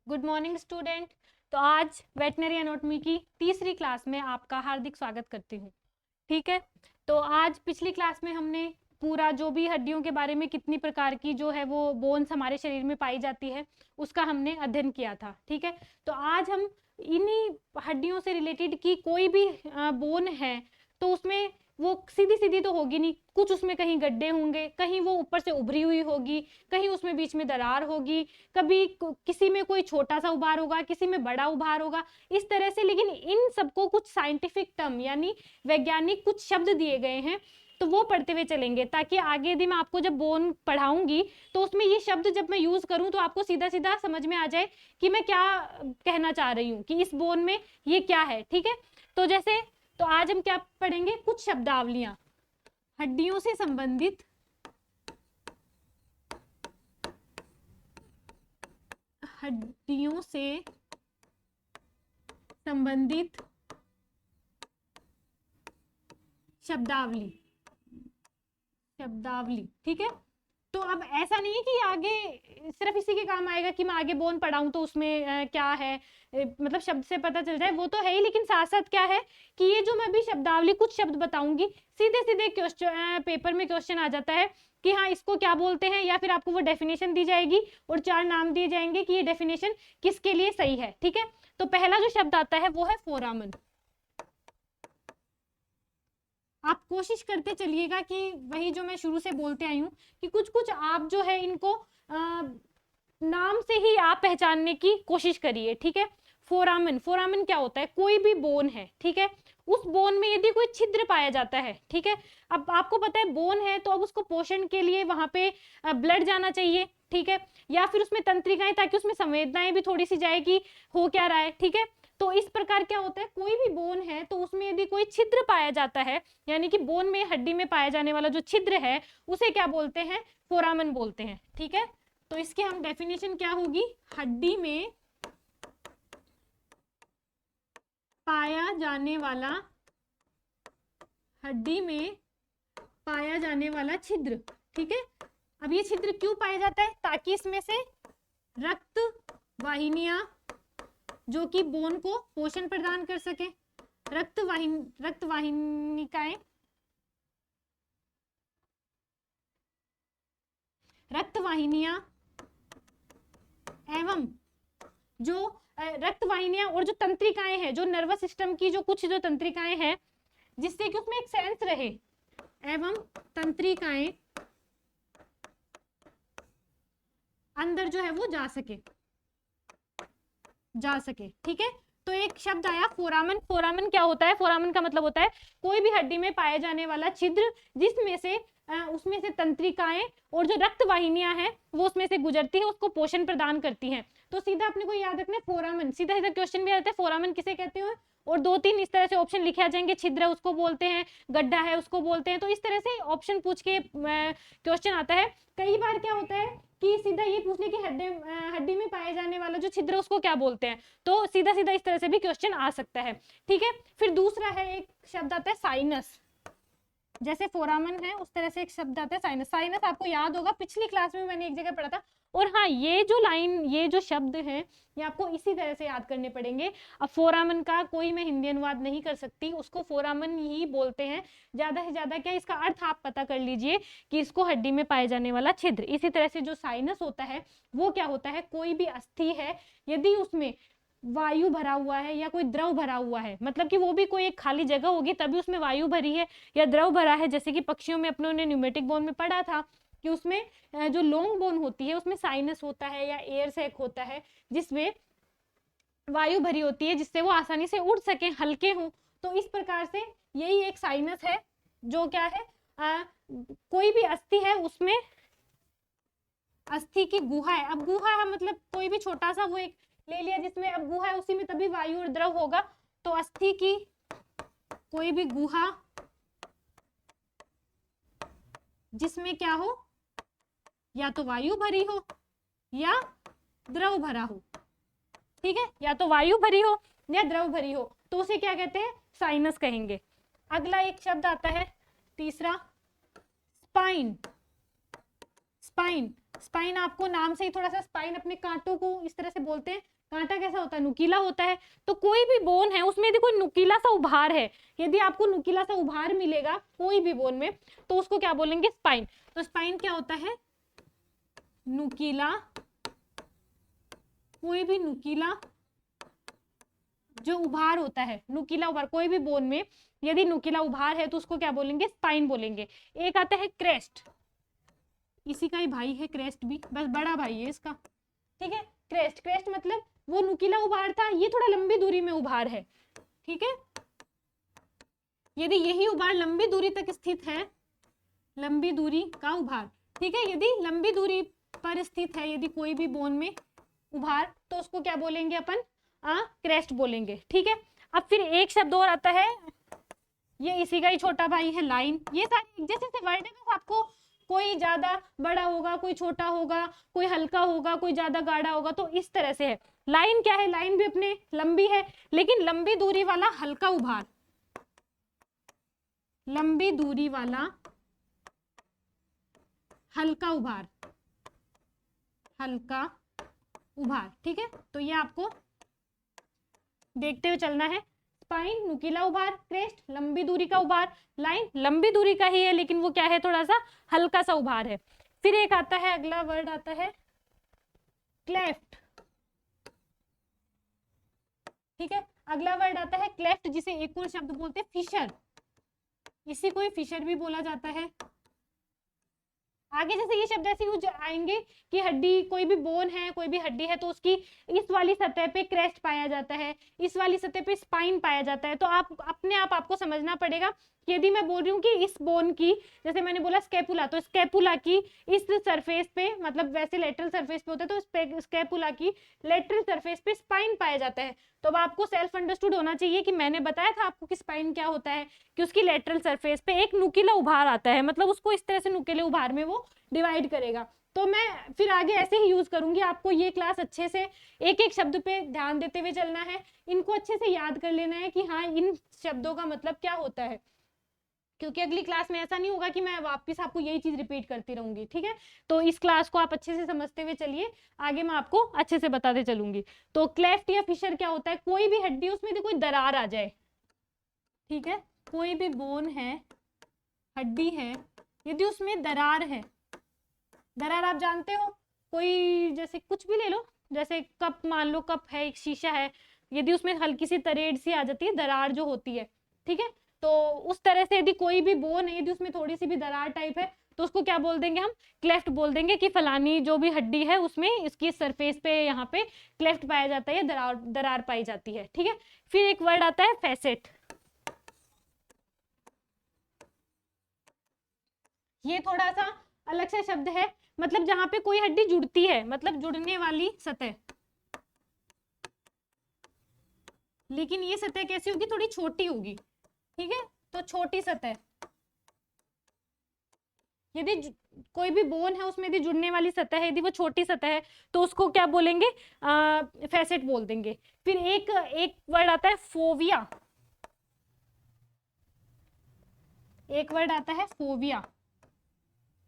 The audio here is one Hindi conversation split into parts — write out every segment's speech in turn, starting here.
Good morning student. तो आज वेटनरी एनाटॉमी की तीसरी क्लास में आपका हार्दिक स्वागत करती हूँ। ठीक है, तो आज पिछली क्लास में हमने पूरा जो भी हड्डियों के बारे में कितनी प्रकार की जो है वो बोन्स हमारे शरीर में पाई जाती है उसका हमने अध्ययन किया था। ठीक है, तो आज हम इन्हीं हड्डियों से रिलेटेड की कोई भी बोन है तो उसमें वो सीधी सीधी तो होगी नहीं, कुछ उसमें कहीं गड्ढे होंगे, कहीं वो ऊपर से उभरी हुई होगी, कहीं उसमें बीच में दरार होगी, कभी किसी में कोई छोटा सा उभार होगा, किसी में बड़ा उभार होगा, इस तरह से। लेकिन इन सबको कुछ साइंटिफिक टर्म यानी वैज्ञानिक कुछ शब्द दिए गए हैं, तो वो पढ़ते हुए चलेंगे ताकि आगे यदि मैं आपको जब बोन पढ़ाऊंगी तो उसमें ये शब्द जब मैं यूज करूं तो आपको सीधा सीधा समझ में आ जाए कि मैं क्या कहना चाह रही हूँ, कि इस बोन में ये क्या है। ठीक है, तो जैसे तो आज हम क्या पढ़ेंगे, कुछ शब्दावलियां हड्डियों से संबंधित हड्डियों से संबंधित शब्दावली। ठीक है, तो अब ऐसा नहीं है कि आगे सिर्फ इसी के काम आएगा कि मैं आगे बोन पढ़ाऊं तो उसमें क्या है, मतलब शब्द से पता चल जाए, वो तो है ही। लेकिन साथ साथ क्या है कि ये जो मैं भी शब्दावली कुछ शब्द बताऊंगी, सीधे सीधे क्वेश्चन पेपर में क्वेश्चन आ जाता है कि हाँ इसको क्या बोलते हैं, या फिर आपको वो डेफिनेशन दी जाएगी और 4 नाम दिए जाएंगे कि ये डेफिनेशन किसके लिए सही है। ठीक है, तो पहला जो शब्द आता है वो है फोरामन। आप कोशिश करते चलिएगा कि वही जो मैं शुरू से बोलते आई हूँ कि कुछ कुछ आप जो है इनको नाम से ही आप पहचानने की कोशिश करिए। ठीक है, फोरामन, फोरामन क्या होता है, कोई भी बोन है, ठीक है, उस बोन में यदि कोई छिद्र पाया जाता है, ठीक है, अब आपको पता है बोन है तो अब उसको पोषण के लिए वहां पे ब्लड जाना चाहिए, ठीक है, या फिर उसमें तंत्रिकाएं, ताकि उसमें संवेदनाएं भी थोड़ी सी जाए कि हो क्या रहा है। ठीक है, तो इस प्रकार क्या होता है, कोई भी बोन है तो उसमें यदि कोई छिद्र पाया जाता है, यानी कि बोन में हड्डी में पाया जाने वाला जो छिद्र है उसे क्या बोलते हैं, फोरामन बोलते हैं। ठीक है, तो इसकी हम डेफिनेशन क्या होगी, हड्डी में पाया जाने वाला, हड्डी में पाया जाने वाला छिद्र। ठीक है, अब ये छिद्र क्यों पाया जाता है, ताकि इसमें से रक्त वाहिनियां जो कि बोन को पोषण प्रदान कर सके, रक्तवाहिनिकाएं, रक्तवाहिनियां एवं जो रक्तवाहिनियां और जो तंत्रिकाएं हैं, जो नर्वस सिस्टम की जो कुछ जो तंत्रिकाएं हैं जिससे कि उसमें एक सेंस रहे, एवं तंत्रिकाएं अंदर जो है वो जा सके। ठीक है, तो एक शब्द आया फोरामन। फोरामन क्या होता है, फोरामन का मतलब होता है कोई भी हड्डी में पाए जाने वाला छिद्र जिसमें से उसमें से तंत्रिकाएं और जो रक्त वाहिनियां हैं वो उसमें से गुजरती है, उसको पोषण प्रदान करती हैं। तो सीधा अपने को याद रखना है फोरामन, सीधा सीधा क्वेश्चन भी आता है फोरामन किसे कहते हैं, और 2-3 इस तरह से ऑप्शन लिखे आ जाएंगे, छिद्र उसको बोलते हैं, गड्ढा है उसको बोलते हैं, तो इस तरह से ऑप्शन पूछ के क्वेश्चन आता है। कई बार क्या होता है कि सीधा ये पूछने की हड्डी में पाए जाने वाला जो छिद्र उसको क्या बोलते हैं, तो सीधा सीधा इस तरह से भी क्वेश्चन आ सकता है। ठीक है, फिर दूसरा है, एक शब्द आता है साइनस। जैसे फोरामन है उस तरह से एक शब्द आता है साइनस। साइनस आपको याद होगा पिछली क्लास में मैंने एक जगह पढ़ा था, और हाँ ये जो लाइन, ये जो शब्द है ये आपको इसी तरह से याद करने पड़ेंगे। अब फोरामन का कोई मैं हिंदी अनुवाद नहीं कर सकती, उसको फोरामन ही बोलते हैं। ज्यादा से ज्यादा क्या इसका अर्थ आप पता कर लीजिए कि इसको हड्डी में पाए जाने वाला छिद्र। इसी तरह से जो साइनस होता है वो क्या होता है, कोई भी अस्थि है यदि उसमें वायु भरा हुआ है या कोई द्रव भरा हुआ है, मतलब कि वो भी कोई एक खाली जगह होगी तभी उसमें वायु भरी है या द्रव भरा है, जैसे कि पक्षियों में अपनों ने न्यूमेटिक बोन में पढ़ा था कि उसमें जो लॉन्ग बोन होती है उसमें साइनस होता है या एयर सैक होता है जिसमें वायु भरी होती है जिससे वो आसानी से उड़ सके, हल्के हों। तो इस प्रकार से यही एक साइनस है जो क्या है, कोई भी अस्थि है उसमें, अस्थि की गुहा है। अब गुहा है मतलब कोई भी छोटा सा वो एक ले लिया जिसमें अब गुहा है, उसी में तभी वायु और द्रव होगा। तो अस्थि की कोई भी गुहा जिसमें क्या हो, या तो वायु भरी हो या द्रव भरा हो। ठीक है, या तो वायु भरी हो या द्रव भरी हो, तो उसे क्या कहते हैं, साइनस कहेंगे। अगला एक शब्द आता है तीसरा, स्पाइन। स्पाइन, स्पाइन आपको नाम से ही थोड़ा सा, स्पाइन अपने कांटों को इस तरह से बोलते हैं। कांटा कैसा होता है? नुकीला होता है। तो कोई भी बोन है उसमें यदि कोई नुकीला सा उभार है, यदि आपको नुकीला सा उभार मिलेगा कोई भी बोन में, तो उसको क्या बोलेंगे? स्पाइन। तो स्पाइन क्या होता है? नुकीला, कोई भी नुकीला जो उभार होता है, नुकीला उभार, कोई भी बोन में यदि नुकीला उभार है तो उसको क्या बोलेंगे? स्पाइन बोलेंगे। एक आता है क्रेस्ट, इसी का ही भाई है क्रेस्ट भी, बस बड़ा भाई है इसका, ठीक है। क्रेस्ट, क्रेस्ट मतलब वो नुकीला उभार था, ये थोड़ा लंबी दूरी में उभार है, ठीक है। यदि यही उभार लंबी दूरी तक स्थित है, लंबी दूरी का उभार, ठीक है, यदि लंबी दूरी पर स्थित है यदि कोई भी बोन में उभार, तो उसको क्या बोलेंगे अपन? क्रेस्ट बोलेंगे, ठीक है। अब फिर एक शब्द और आता है, ये इसी का ही छोटा भाई है, लाइन। ये सारे एक जैसे से वर्ड है, बस आपको कोई ज्यादा बड़ा होगा, कोई छोटा होगा, कोई हल्का होगा, कोई ज्यादा गाढ़ा होगा, तो इस तरह से है। लाइन क्या है? लाइन भी अपने लंबी है, लेकिन लंबी दूरी वाला हल्का उभार, लंबी दूरी वाला हल्का उभार, हल्का उभार, ठीक है। तो ये आपको देखते हुए चलना है। स्पाइन नुकीला उभार, क्रेस्ट लंबी दूरी का उभार, लाइन लंबी दूरी का ही है लेकिन वो क्या है? थोड़ा सा हल्का सा उभार है। फिर एक आता है, अगला वर्ड आता है क्लेफ्ट, ठीक है। अगला वर्ड आता है क्लेफ्ट, जिसे एक और शब्द बोलते हैं फिशर, इसी को फिशर भी बोला जाता है। आगे जैसे ये शब्द ऐसे यूज आएंगे कि हड्डी, कोई भी बोन है, कोई भी हड्डी है, तो उसकी इस वाली सतह पे क्रेस्ट पाया जाता है, इस वाली सतह पे स्पाइन पाया जाता है। तो आप अपने आप आपको समझना पड़ेगा कि यदि मैं बोल रही हूँ कि इस बोन की, जैसे मैंने बोला स्कैपुला, तो स्कैपुला की इस सरफेस पे, मतलब वैसे लेटरल सरफेस पे होता है, तो स्कैपुला की लेटरल सरफेस पे स्पाइन पाया जाता है। तो अब आपको सेल्फ अंडरस्टूड होना चाहिए कि मैंने बताया था आपको कि स्पाइन क्या होता है, कि उसकी लेटरल सरफेस पे एक नुकीला उभार आता है, मतलब उसको इस तरह से नुकीले उभार में वो डिवाइड करेगा। तो मैं फिर आगे ऐसे ही यूज करूंगी। आपको ये क्लास अच्छे से एक एक शब्द पे ध्यान देते हुए चलना है, इनको अच्छे से याद कर लेना है कि हाँ इन शब्दों का मतलब क्या होता है, क्योंकि अगली क्लास में ऐसा नहीं होगा कि मैं वापस आपको यही चीज रिपीट करती रहूंगी, ठीक है। तो इस क्लास को आप अच्छे से समझते हुए चलिए, आगे मैं आपको अच्छे से बताते चलूंगी। तो क्लेफ्ट या फिशर क्या होता है? कोई भी हड्डी, उसमें यदि कोई दरार आ जाए, ठीक है, कोई भी बोन है, हड्डी है, यदि उसमें दरार है, दरार आप जानते हो, कोई जैसे कुछ भी ले लो, जैसे कप, मान लो कप है, एक शीशा है, यदि उसमें हल्की सी तरेड़ सी आ जाती है, दरार जो होती है, ठीक है, तो उस तरह से यदि कोई भी बोन है, यदि उसमें थोड़ी सी भी दरार टाइप है, तो उसको क्या बोल देंगे हम? क्लेफ्ट बोल देंगे कि फलानी जो भी हड्डी है उसमें इसकी सरफेस पे यहाँ पे क्लेफ्ट पाया जाता है, दरार दरार पाई जाती है, ठीक है। फिर एक वर्ड आता है फैसेट, ये थोड़ा सा अलग सा शब्द है, मतलब जहां पे कोई हड्डी जुड़ती है, मतलब जुड़ने वाली सतह, लेकिन ये सतह कैसी होगी? थोड़ी छोटी होगी, ठीक है। तो छोटी सतह, यदि कोई भी बोन है उसमें यदि जुड़ने वाली सतह है, यदि वो छोटी सतह है, तो उसको क्या बोलेंगे? फैसेट बोल देंगे। फिर एक एक वर्ड आता है फोविया, एक वर्ड आता है फोविया।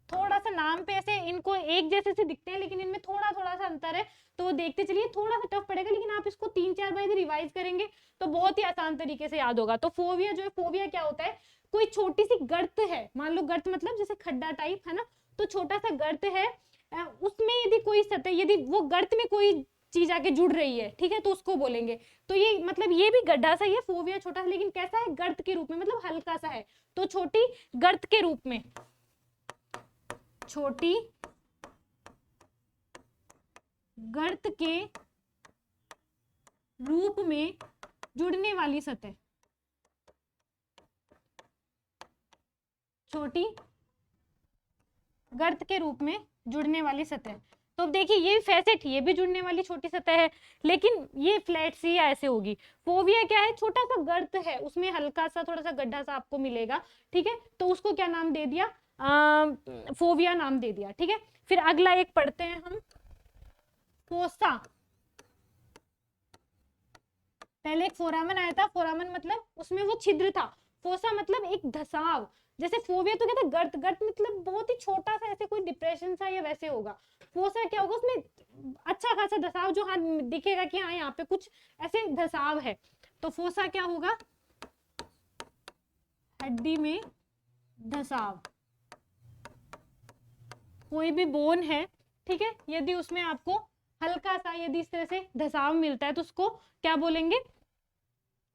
थोड़ा सा नाम पे ऐसे इनको एक जैसे से दिखते हैं, लेकिन इनमें थोड़ा थोड़ा सा अंतर है, तो देखते चलिए, थोड़ा सा टफ पड़ेगा, लेकिन आप इसको 3-4 बार रिवाइज करेंगे तो बहुत ही आसान तरीके से याद होगा। तो फोविया जो है, फोविया क्या होता है? कोई छोटी सी गर्त है, मान लो गर्त मतलब जैसे खड्डा टाइप है ना, तो छोटा सा गर्त है, उसमें यदि कोई सतह, यदि वो गर्त में कोई चीज आके जुड़ रही है, ठीक है, तो उसको बोलेंगे। तो ये मतलब ये भी गड्ढा सा ही है, फोविया छोटा सा, लेकिन कैसा है? गर्त के रूप में, मतलब हल्का सा है, तो छोटी गर्त के रूप में, छोटी गर्त के रूप में जुड़ने वाली सतह, छोटी गर्त के रूप में जुड़ने वाली सतह। तो अब देखिए ये फैसेट, ये भी जुड़ने वाली छोटी सतह है, लेकिन ये फ्लैट सी ऐसे होगी। फोविया क्या है? छोटा सा गर्त है, उसमें हल्का सा थोड़ा सा गड्ढा सा आपको मिलेगा, ठीक है, तो उसको क्या नाम दे दिया? फोविया नाम दे दिया, ठीक है। फिर अगला एक पढ़ते हैं हम, फोसा। पहले एक फोरामन आया था, फोरामन मतलब उसमें वो छिद्र था, फोसा मतलब एक धसाव, जैसे फोबिया तो कहते हैं गर्त, गर्त मतलब बहुत ही छोटा सा ऐसे कोई डिप्रेशन सा या वैसे होगा। फोसा क्या होगा, उसमें अच्छा खासा धसाव, जो हाँ दिखेगा कि हाँ यहाँ पे कुछ ऐसे धसाव है। तो फोसा क्या होगा, हड्डी में धसाव। कोई भी बोन है, ठीक है, यदि उसमें आपको हल्का सा यदि इस तरह से धसाव मिलता है तो उसको क्या बोलेंगे,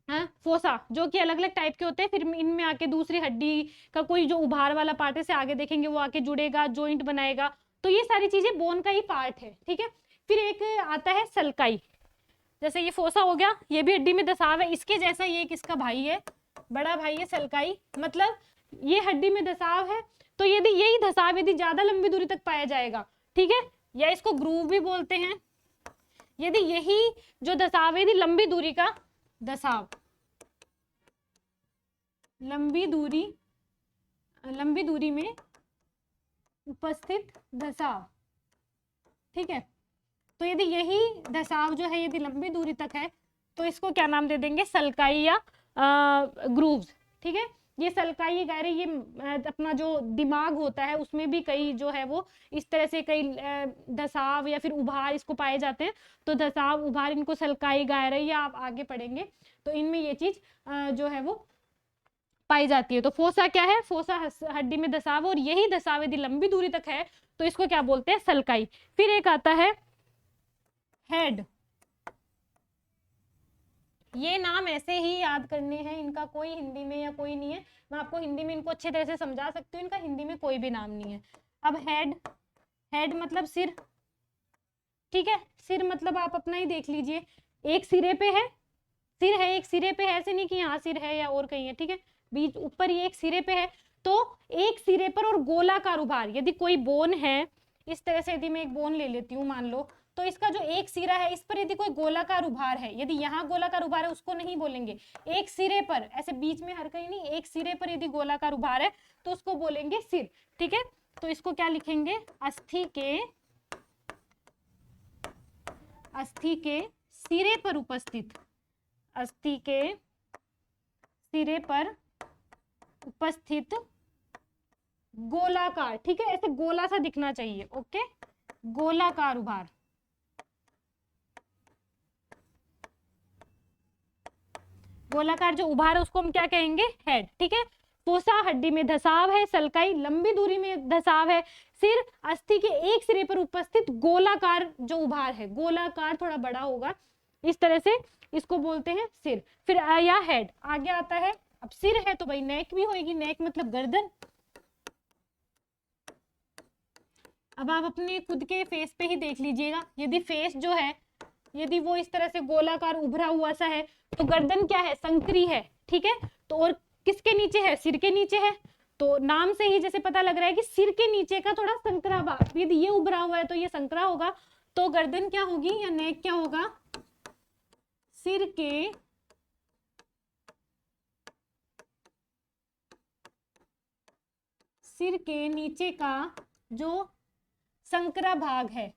हाँ फोसा, जो कि अलग अलग टाइप के होते हैं। फिर इनमें आके दूसरी हड्डी का कोई जो उभार वाला पार्ट है से आगे देखेंगे, वो आके जुड़ेगा, जॉइंट बनाएगा। तो ये सारी चीजें बोन का ही पार्ट है, ठीक है। फिर एक आता है सलकाई, जैसे ये फोसा हो गया, ये भी हड्डी में धसाव है, इसके जैसा ये किसका भाई है, बड़ा भाई है सलकाई। मतलब ये हड्डी में धसाव है, तो यदि यही धसाव यदि ज्यादा लंबी दूरी तक पाया जाएगा, ठीक है, या इसको ग्रूव भी बोलते हैं, यदि यही जो धसाव है यदि लंबी दूरी का धसाव, लंबी दूरी में उपस्थित धसाव, ठीक है, तो यदि यही धसाव जो है यदि लंबी दूरी तक है तो इसको क्या नाम दे देंगे, सलकाई या ग्रूव्स, ठीक है। ये सलकाई, ये गहरे, ये अपना जो दिमाग होता है उसमें भी कई जो है वो इस तरह से कई धसाव या फिर उभार इसको पाए जाते हैं। तो धसाव उभार इनको सलकाई गहरे या आप आगे पढ़ेंगे तो इनमें ये चीज जो है वो पाई जाती है। तो फोसा क्या है, फोसा हड्डी में धसाव, और यही धसाव यदि लंबी दूरी तक है तो इसको क्या बोलते हैं, सलकाई। फिर एक आता है हेड। ये नाम ऐसे ही याद करने हैं, इनका कोई हिंदी में या कोई नहीं है, मैं आपको हिंदी में इनको अच्छे तरह से समझा सकती हूँ, इनका हिंदी में कोई भी नाम नहीं है। अब हेड, हेड मतलब सिर, ठीक है, सिर मतलब आप अपना ही देख लीजिए, एक सिरे पे है, सिर है एक सिरे पे है, ऐसे नहीं कि यहाँ सिर है या और कहीं है, ठीक है, बीच ऊपर ये एक सिरे पे है। तो एक सिरे पर और गोलाकार उभार, यदि कोई बोन है, इस तरह से यदि मैं एक बोन ले लेती हूँ मान लो, तो इसका जो एक सिरा है इस पर यदि कोई गोलाकार उभार है, यदि यहाँ गोलाकार उभार है उसको नहीं बोलेंगे, एक सिरे पर, ऐसे बीच में हर कहीं नहीं, एक सिरे पर यदि गोलाकार उभार है तो उसको बोलेंगे सिर, ठीक है। तो इसको क्या लिखेंगे, अस्थि के सिरे पर उपस्थित, अस्थि के सिरे पर उपस्थित गोलाकार, ठीक है, ऐसे गोला सा दिखना चाहिए, ओके, गोलाकार उभार, गोलाकार जो उभार है उसको हम क्या कहेंगे, हेड, ठीक है। फोसा हड्डी में धसाव है, सलकाई लंबी दूरी में धसाव है, सिर अस्थि के एक सिरे पर उपस्थित गोलाकार जो उभार है, गोलाकार थोड़ा बड़ा होगा, इस तरह से इसको बोलते हैं सिर। फिर या हेड आगे आता है। अब सिर है तो भाई नेक भी होगी, नेक मतलब गर्दन। अब आप अपने खुद के फेस पे ही देख लीजिएगा, यदि फेस जो है यदि वो इस तरह से गोलाकार उभरा हुआ सा है तो गर्दन क्या है, संकरी है, ठीक है। तो और किसके नीचे है, सिर के नीचे है, तो नाम से ही जैसे पता लग रहा है कि सिर के नीचे का थोड़ा संकरा भाग, यदि ये उभरा हुआ है तो ये संकरा होगा, तो गर्दन क्या होगी या नेक क्या होगा, सिर के नीचे का जो संकरा भाग है,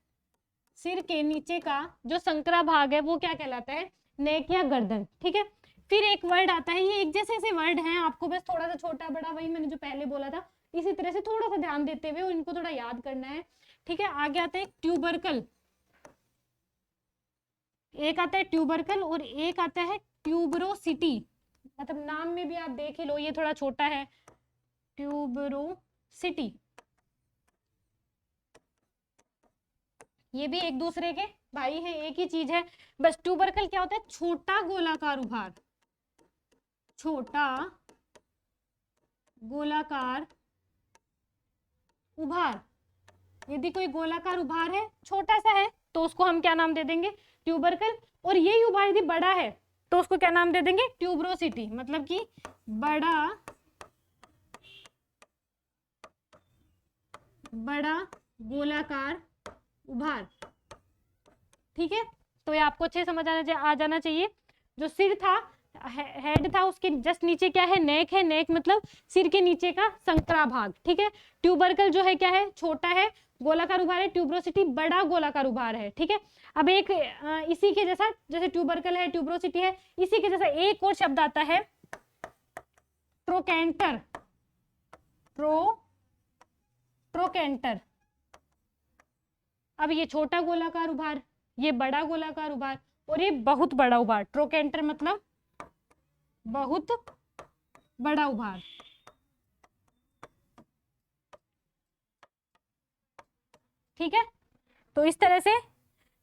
सिर के नीचे का जो संकरा भाग है वो क्या कहलाता है, नेक या गर्दन, ठीक है। फिर एक वर्ड आता है, ये एक जैसे ऐसे वर्ड हैं, आपको बस थोड़ा सा छोटा बड़ा वही मैंने जो पहले बोला था इसी तरह से थोड़ा सा ध्यान देते हुए इनको थोड़ा याद करना है, ठीक है। आगे आता है ट्यूबरकल, एक आता है ट्यूबरकल और एक आता है ट्यूबरोसिटी, मतलब नाम में भी आप देख ही लो ये थोड़ा छोटा है, ट्यूबरोसिटी, ये भी एक दूसरे के भाई है, एक ही चीज है, बस ट्यूबरकल क्या होता है, छोटा गोलाकार उभार, छोटा गोलाकार उभार, यदि कोई गोलाकार उभार है छोटा सा है तो उसको हम क्या नाम दे देंगे, ट्यूबरकल। और यही उभार यदि बड़ा है तो उसको क्या नाम दे देंगे, ट्यूबरोसिटी, मतलब कि बड़ा गोलाकार उभार, ठीक है। तो ये आपको अच्छे समझ आ जाना चाहिए। जो सिर था, हेड था, उसके जस्ट नीचे क्या है, नेक है, नेक मतलब सिर के नीचे का संकरा भाग, ठीक है। ट्यूबरकल जो है क्या है, छोटा है गोलाकार उभार है, ट्यूबरोसिटी बड़ा गोलाकार उभार है, ठीक है। अब एक इसी के जैसा, जैसे ट्यूबरकल है ट्यूबरोसिटी है, इसी के जैसा एक और शब्द आता है ट्रोकेंटर, ट्रोकेंटर। अब ये छोटा गोलाकार उभार, ये बड़ा गोलाकार उभार और ये बहुत बड़ा उभार। ट्रोकेंटर मतलब बहुत बड़ा उभार। ठीक है, तो इस तरह से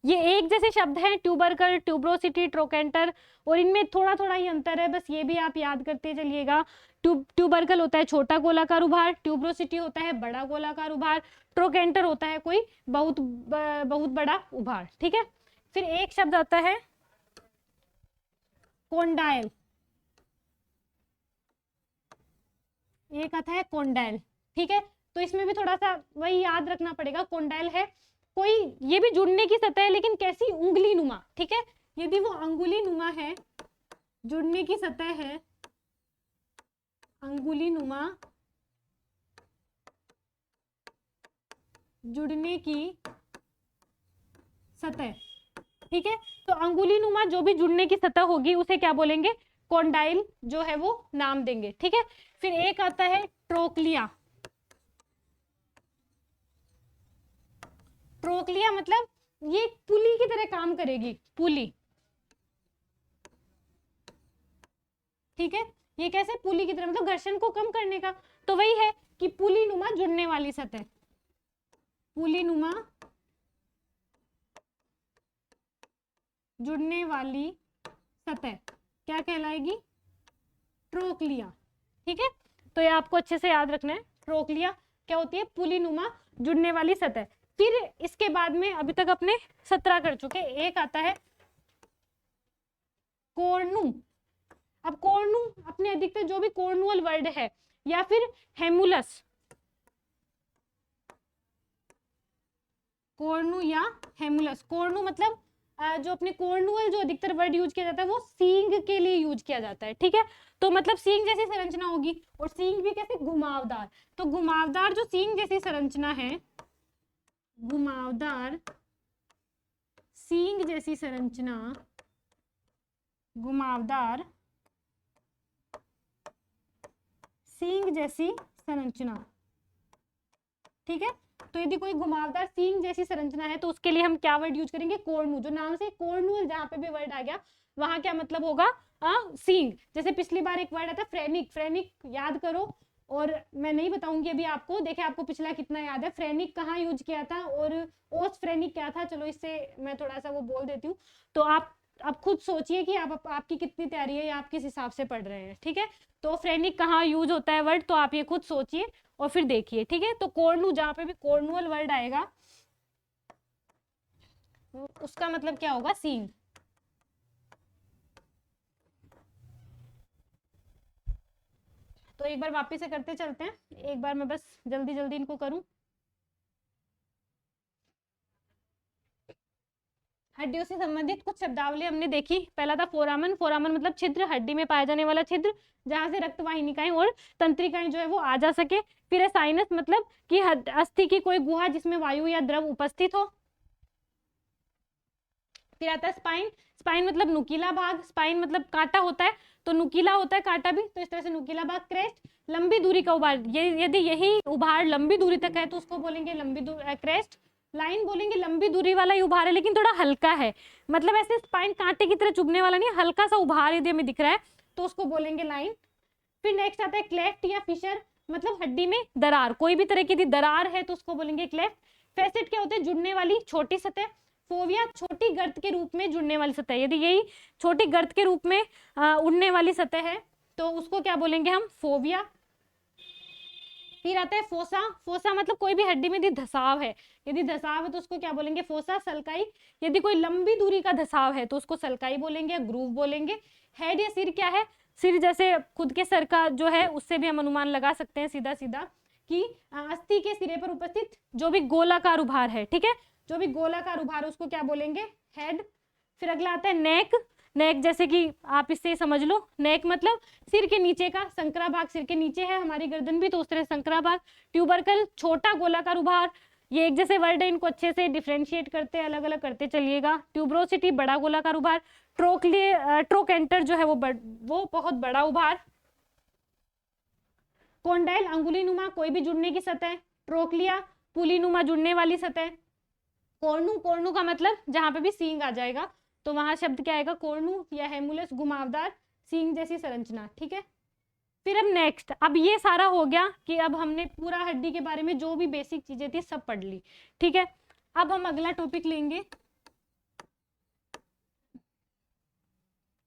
ये एक जैसे शब्द हैं, ट्यूबरकल, ट्यूब्रोसिटी, ट्रोकेंटर, और इनमें थोड़ा थोड़ा ही अंतर है, बस ये भी आप याद करते चलिएगा। ट्यूबरकल होता है छोटा गोलाकार उभार, ट्यूब्रोसिटी होता है बड़ा गोलाकार उभार, ट्रोकेंटर होता है कोई बहुत बड़ा उभार। ठीक है, फिर एक शब्द आता है कोंडाइल, एक आता है कोंडाइल। ठीक है, तो इसमें भी थोड़ा सा वही याद रखना पड़ेगा। कोंडाइल है कोई, ये भी जुड़ने की सतह है, लेकिन कैसी, उंगली नुमा। ठीक है, यदि वो अंगुली नुमा है, जुड़ने की सतह है अंगुली नुमा, जुड़ने की सतह। ठीक है, तो अंगुली नुमा जो भी जुड़ने की सतह होगी उसे क्या बोलेंगे, कोंडाइल जो है वो नाम देंगे। ठीक है, फिर एक आता है ट्रोक्लिया। ट्रोक्लिया मतलब ये पुली की तरह काम करेगी, पुली। ठीक है, ये कैसे, पुली की तरह, मतलब घर्षण को कम करने का। तो वही है कि पुली नुमा जुड़ने वाली सतह, पुली नुमा जुड़ने वाली सतह क्या कहलाएगी, ट्रोक्लिया। ठीक है, तो ये आपको अच्छे से याद रखना है। ट्रोक्लिया क्या होती है, पुली नुमा जुड़ने वाली सतह। फिर इसके बाद में अभी तक अपने 17 कर चुके, एक आता है कोर्नु। अब कोर्नु अपने अधिकतर जो भी कोर्नुअल वर्ड है या फिर हेमुलस, कोर्नु या हेमुलस। कोर्नु मतलब जो अपने कोर्नुअल जो अधिकतर वर्ड यूज किया जाता है वो सींग के लिए यूज किया जाता है। ठीक है, तो मतलब सींग जैसी संरचना होगी, और सींग भी कैसे, घुमावदार। तो घुमावदार जो सींग जैसी संरचना है, घुमावदार सींग जैसी संरचना, घुमावदार सींग जैसी संरचना। ठीक है, तो यदि कोई घुमावदार सींग जैसी संरचना है तो उसके लिए हम क्या वर्ड यूज करेंगे, कोर्नु। जो नाम से कोर्नुअल जहां पे भी वर्ड आ गया वहां क्या मतलब होगा, सींग। जैसे पिछली बार एक वर्ड आता फ्रेनिक, फ्रेनिक याद करो, और मैं नहीं बताऊंगी अभी आपको, देखे आपको पिछला कितना याद है, फ्रेनिक कहाँ यूज किया था और ओस फ्रेनिक क्या था। चलो इससे मैं थोड़ा सा वो बोल देती हूँ, तो आप खुद सोचिए कि आपकी कितनी तैयारी है या आप किस हिसाब से पढ़ रहे हैं। ठीक है, तो फ्रेनिक कहाँ यूज होता है वर्ड, तो आप ये खुद सोचिए और फिर देखिए। ठीक है, तो कोर्नु जहां पे भी कोर्नुअल वर्ड आएगा उसका मतलब क्या होगा, सींग। तो एक बार वापस से करते चलते हैं, एक बार मैं बस जल्दी जल्दी इनको करूं। हड्डियों से संबंधित कुछ शब्दावली हमने देखी। पहला था फोरामन। फोरामन मतलब छिद्र, हड्डी में पाया जाने वाला छिद्र जहां से रक्त वाहिनिकाएं और तंत्रिकाएं जो है वो आ जा सके। फिर है साइनस मतलब कि अस्थि की कोई गुहा जिसमें वायु या द्रव उपस्थित हो। फिर आता है स्पाइन। स्पाइन मतलब नुकीला भाग, स्पाइन मतलब कांटा होता है तो नुकीला होता है कांटा भी, तो इस तरह से नुकीला भाग। क्रेस्ट लंबी दूरी का उभार, यदि यही उभार लंबी दूरी तक है तो उसको बोलेंगे लंबी क्रेस्ट। लाइन बोलेंगे लंबी दूरी वाला ही उभार है लेकिन थोड़ा हल्का है, मतलब ऐसे स्पाइन कांटे की तरह चुभने वाला नहीं, हल्का सा उभार यदि हमें दिख रहा है तो उसको बोलेंगे लाइन। फिर नेक्स्ट आता है क्लेफ्ट या फिशर, मतलब हड्डी में दरार, कोई भी तरह की यदि दरार है तो उसको बोलेंगे क्लेफ्ट। फैसेट क्या होते हैं, जुड़ने वाली छोटी सतह। फोविया छोटी गर्त के रूप में जुड़ने वाली सतह, यदि यही छोटी गर्त के रूप में उड़ने वाली सतह है तो उसको क्या बोलेंगे हम, फोविया। फिर आता है फोसा। फोसा मतलब कोई भी हड्डी में यदि धसाव है, यदि धसाव है तो उसको क्या बोलेंगे, फोसा। सलकाई यदि कोई लंबी दूरी का धसाव है तो उसको सलकाई बोलेंगे, ग्रूव बोलेंगे। हेड या सिर क्या है, सिर जैसे खुद के सर का जो है उससे भी हम अनुमान लगा सकते हैं सीधा सीधा कि अस्थि के सिरे पर उपस्थित जो भी गोलाकार उभार है। ठीक है, जो भी गोलाकार उभार है उसको क्या बोलेंगे, हेड। फिर अगला आता है नेक। नेक जैसे कि आप इससे समझ लो, नेक मतलब सिर के नीचे का संकरा भाग, सिर के नीचे है हमारी गर्दन भी तो उस तरह संकरा भाग। ट्यूबरकल छोटा गोलाकार उभार, ये एक जैसे वर्ड है, इनको अच्छे से डिफरेंशिएट करते अलग अलग करते चलिएगा। ट्यूबरोसिटी बड़ा गोलाकार उभार। ट्रोकेंटर जो है वो बहुत बड़ा उभार। कॉन्डाइल अंगुलीनुमा कोई भी जुड़ने की सतह, ट्रोक्लिया पुलीनुमा जुड़ने वाली सतह, कोर्नु, कोर्नु का मतलब जहां पे भी सींग आ जाएगा तो वहां शब्द क्या आएगा, कोर्नु या हेमुलस, घुमावदार सींग जैसी संरचना, ठीक है। फिर अब नेक्स्ट, अब ये सारा हो गया कि अब हमने पूरा हड्डी के बारे में जो भी बेसिक चीजें थी सब पढ़ ली, ठीक है। अब हम अगला टॉपिक लेंगे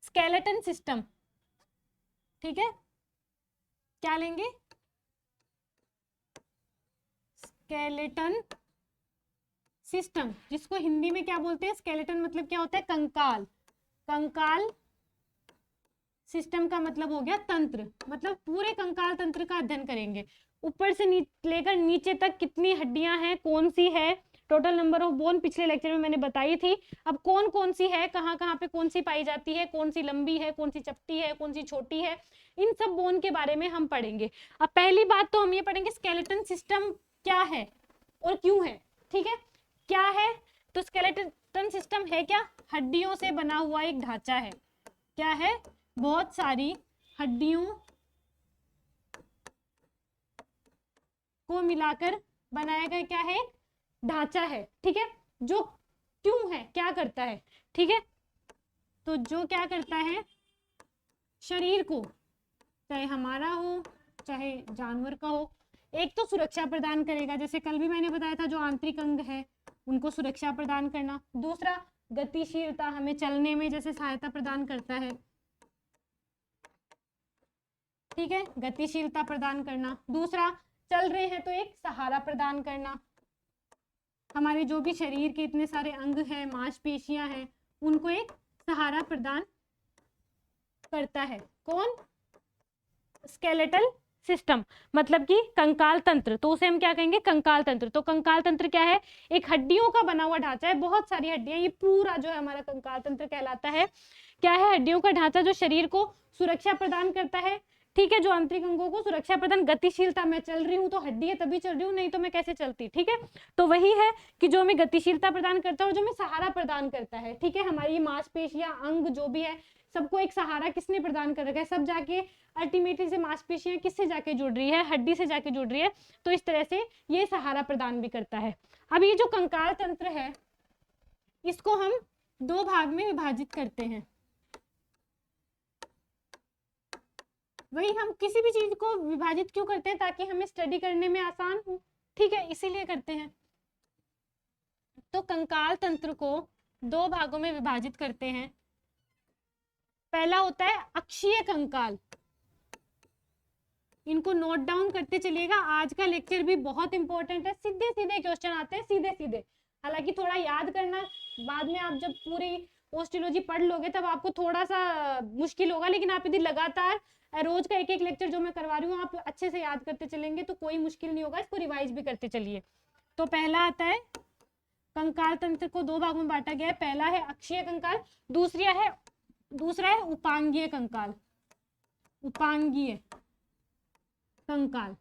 स्केलेटन सिस्टम, ठीक है। क्या लेंगे, स्केलेटन सिस्टम, जिसको हिंदी में क्या बोलते हैं, स्केलेटन मतलब क्या होता है, कंकाल, कंकाल सिस्टम का मतलब हो गया तंत्र, मतलब पूरे कंकाल तंत्र का अध्ययन करेंगे, ऊपर से लेकर नीचे तक कितनी हड्डियां हैं, कौन सी है, टोटल नंबर ऑफ बोन पिछले लेक्चर में मैंने बताई थी। अब कौन कौन सी है, कहाँ कहाँ पे कौन सी पाई जाती है, कौन सी लंबी है, कौन सी चपटी है, कौन सी छोटी है, इन सब बोन के बारे में हम पढ़ेंगे। अब पहली बात तो हम ये पढ़ेंगे स्केलेटन सिस्टम क्या है और क्यों है, ठीक है। क्या है, तो स्केलेटन सिस्टम है क्या, हड्डियों से बना हुआ एक ढांचा है, क्या है, बहुत सारी हड्डियों को मिलाकर बनाया गया क्या है, ढांचा है, ठीक है। जो क्यों है, क्या करता है, ठीक है। तो जो क्या करता है, शरीर को, चाहे हमारा हो चाहे जानवर का हो, एक तो सुरक्षा प्रदान करेगा, जैसे कल भी मैंने बताया था जो आंतरिक अंग है उनको सुरक्षा प्रदान करना। दूसरा, गतिशीलता, हमें चलने में जैसे सहायता प्रदान करता है, ठीक है, गतिशीलता प्रदान करना। दूसरा, चल रहे हैं तो एक सहारा प्रदान करना, हमारे जो भी शरीर के इतने सारे अंग हैं, मांसपेशियां हैं, उनको एक सहारा प्रदान करता है, कौन, स्केलेटल सिस्टम, मतलब कि कंकाल तंत्र, तो उसे हम क्या कहेंगे, कंकाल तंत्र। तो कंकाल तंत्र क्या है, एक हड्डियों का बना हुआ ढांचा है, बहुत सारी हड्डियां, ये पूरा जो है हमारा कंकाल तंत्र कहलाता है। क्या है, हड्डियों का ढांचा जो शरीर को सुरक्षा प्रदान करता है, ठीक है, जो आंतरिक अंगों को सुरक्षा प्रदान, गतिशीलता, मैं चल रही हूँ तो हड्डी है तभी चल रही हूँ, नहीं तो मैं कैसे चलती, ठीक है। तो वही है कि जो हमें गतिशीलता प्रदान करता है और जो हमें सहारा प्रदान करता है, ठीक है। हमारी मांसपेशियां, अंग जो भी है, सबको एक सहारा किसने प्रदान कर रखा है, सब जाके अल्टीमेटली से मांसपेशियां किससे जाके जुड़ रही है, हड्डी से जाके जुड़ रही है, तो इस तरह से ये सहारा प्रदान भी करता है। अब ये जो कंकाल तंत्र है इसको हम दो भाग में विभाजित करते हैं, वही हम किसी भी चीज को विभाजित क्यों करते हैं, ताकि हमें स्टडी करने में आसान हो, ठीक है, इसीलिए करते हैं। तो कंकाल तंत्र को दो भागों में विभाजित करते हैं। पहला होता है अक्षीय कंकाल, इनको नोट डाउन करते चलिएगा, आज का लेक्चर भी बहुत इंपॉर्टेंट है, सीधे सीधे क्वेश्चन आते हैं, सीधे सीधे, हालांकि थोड़ा याद करना बाद में, आप जब पूरी पोस्टियोलॉजी पढ़ लोगे तब आपको थोड़ा सा मुश्किल होगा, लेकिन आप यदि लगातार रोज का एक एक लेक्चर जो मैं करवा रही हूँ आप अच्छे से याद करते चलेंगे तो कोई मुश्किल नहीं होगा, इसको रिवाइज भी करते चलिए। तो पहला आता है, कंकाल तंत्र को दो भागों में बांटा गया है, पहला है अक्षीय कंकाल, दूसरा है उपांगीय कंकाल, उपांगीय कंकाल,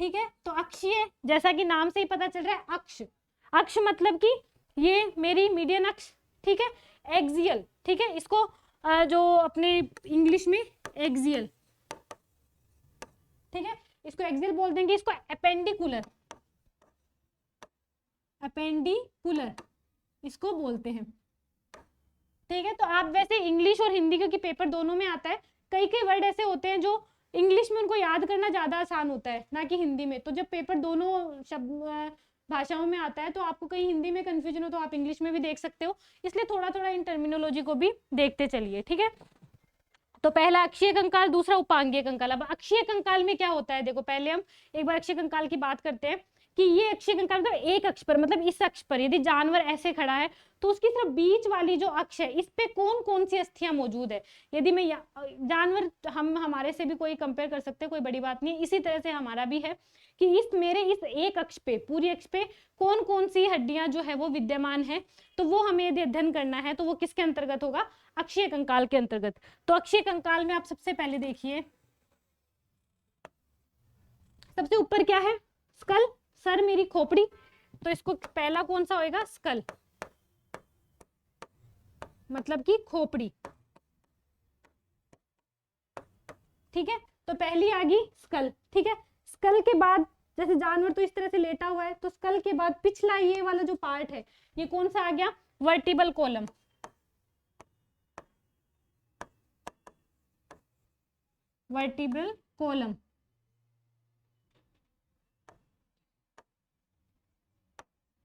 ठीक है। तो अक्षीय, जैसा कि नाम से ही पता चल रहा है, अक्ष, अक्ष मतलब कि ये मेरी मीडियन अक्ष, ठीक है, एक्सियल, ठीक है, इसको जो अपने इंग्लिश में एक्सियल, ठीक है, इसको एक्सियल बोल देंगे, इसको एपेंडिकुलर, एपेंडिकुलर इसको बोलते हैं, ठीक है। तो आप वैसे इंग्लिश और हिंदी, क्योंकि पेपर दोनों में आता है, कई कई वर्ड ऐसे होते हैं जो इंग्लिश में उनको याद करना ज्यादा आसान होता है ना कि हिंदी में, तो जब पेपर दोनों शब्द भाषाओं में आता है तो आपको कहीं हिंदी में कंफ्यूजन हो तो आप इंग्लिश में भी देख सकते हो, इसलिए थोड़ा थोड़ा इन टर्मिनोलॉजी को भी देखते चलिए, ठीक है। तो पहला अक्षीय कंकाल, दूसरा उपांगीय कंकाल। अब अक्षीय कंकाल में क्या होता है, देखो पहले हम एक बार अक्षीय कंकाल की बात करते हैं कि ये अक्षीय कंकाल मतलब एक अक्ष पर, मतलब इस अक्ष पर यदि जानवर ऐसे खड़ा है तो उसकी सिर्फ बीच वाली जो अक्ष है इस पे कौन कौन सी अस्थियां मौजूद है, यदि मैं जानवर, हम हमारे से भी कोई कंपेयर कर सकते हैं, कोई बड़ी बात नहीं, इसी तरह से हमारा भी है कि इस मेरे इस एक अक्ष पे, पूरी अक्ष पे कौन कौन सी हड्डियां जो है वो विद्यमान है, तो वो हमें यदि अध्ययन करना है तो वो किसके अंतर्गत होगा, अक्षीय कंकाल के अंतर्गत। तो अक्षीय कंकाल में आप सबसे पहले देखिए, सबसे ऊपर क्या है, स्कल, सर मेरी खोपड़ी, तो इसको पहला कौन सा होएगा, स्कल, मतलब कि खोपड़ी, ठीक है। तो पहली आ गई स्कल, ठीक है। स्कल के बाद जैसे जानवर तो इस तरह से लेटा हुआ है, तो स्कल के बाद पिछला ये वाला जो पार्ट है ये कौन सा आ गया, वर्टिबल कॉलम। वर्टिब्रल कॉलम,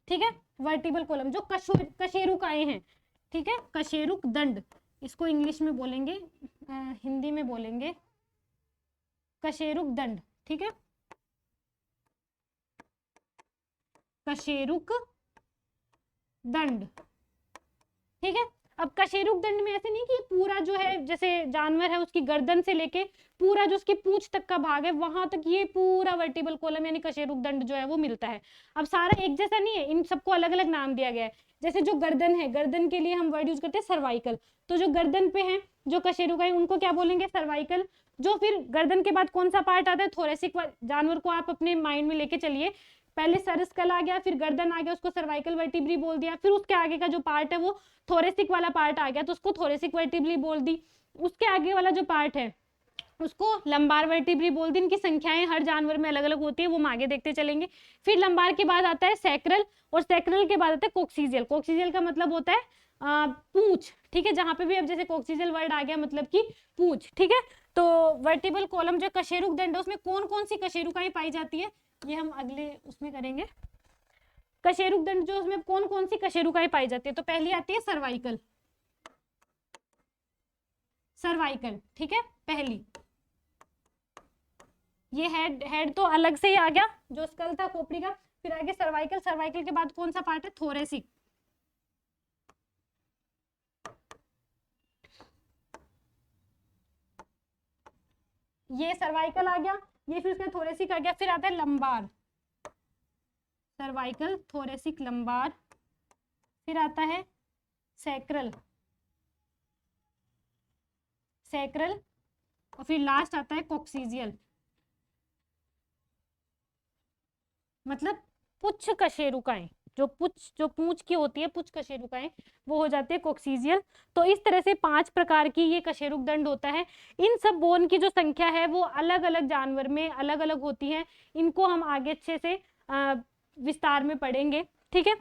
ठीक है। वर्टिबल कॉलम जो कशेरुकाएं हैं, ठीक है, कशेरुक दंड, इसको इंग्लिश में बोलेंगे, हिंदी में बोलेंगे कशेरुक दंड, ठीक है, कशेरुक दंड, ठीक है। अब कशेरुक दंड में ऐसे नहीं कि पूरा जो है जैसे जानवर है उसकी गर्दन से लेके पूरा जो उसकी पूंछ तक का भाग है वहां तक ये पूरा वर्टिबल कॉलम यानी कशेरुक दंड जो है वो मिलता है। अब सारा एक जैसा नहीं है, इन सबको अलग अलग नाम दिया गया है। जैसे जो गर्दन है, गर्दन के लिए हम वर्ड यूज करते हैं सर्वाइकल, तो जो गर्दन पे है जो कशेरुका है उनको क्या बोलेंगे, सर्वाइकल। जो फिर गर्दन के बाद कौन सा पार्ट आता है, थोरेसिक। जानवर को आप अपने माइंड में लेके चलिए, पहले सर स्कल आ गया, फिर गर्दन आ गया, उसको सर्वाइकल वर्टिब्री बोल दिया, फिर उसके आगे का जो पार्ट है वो थोरेसिक वाला पार्ट आ गया तो उसको थोरेसिक वर्टिब्री बोल दी। उसके आगे वाला जो पार्ट है उसको लंबार वर्टिब्री बोल दी। इनकी संख्याएं हर जानवर में अलग अलग होती है, वो हम आगे देखते चलेंगे। फिर लंबार के बाद आता है सैक्रल, और सैक्रल के बाद आता है कोक्सीजियल। कोक्सीजियल का मतलब होता है पूंछ, ठीक है, जहां पे भी अब जैसे कोक्सीजियल वर्ड आ गया मतलब कि पूंछ, ठीक है। तो वर्टिबल कॉलम जो कशेरुक दंड है उसमें कौन कौन सी कशेरुकाएं पाई जाती है ये हम अगले उसमें करेंगे। कशेरुक दंड जो उसमें कौन कौन सी कशेरुकाएं पाई जाती है, तो पहली आती है सर्वाइकल, सर्वाइकल, ठीक है, पहली। ये हेड तो अलग से ही आ गया जो स्कल था खोपड़ी का, फिर आगे सर्वाइकल, सर्वाइकल के बाद कौन सा पार्ट है, थोरेसिक, ये सर्वाइकल आ गया, ये फिर उसका थोरेसिक आ गया, फिर आता है लंबार, सर्वाइकल थोरेसिक लंबार, फिर आता है सैक्रल, सैक्रल, और फिर लास्ट आता है कोक्सीजियल, मतलब पुच्छ कशेरुकाएं, जो पूंछ की होती है पुच्छ कशेरुकाएं वो हो जाती है कोक्सीजियल। तो इस तरह से 5 प्रकार की ये कशेरुक दंड होता है। इन सब बोन की जो संख्या है वो अलग अलग जानवर में अलग अलग होती है, इनको हम आगे अच्छे से विस्तार में पढ़ेंगे, ठीक है।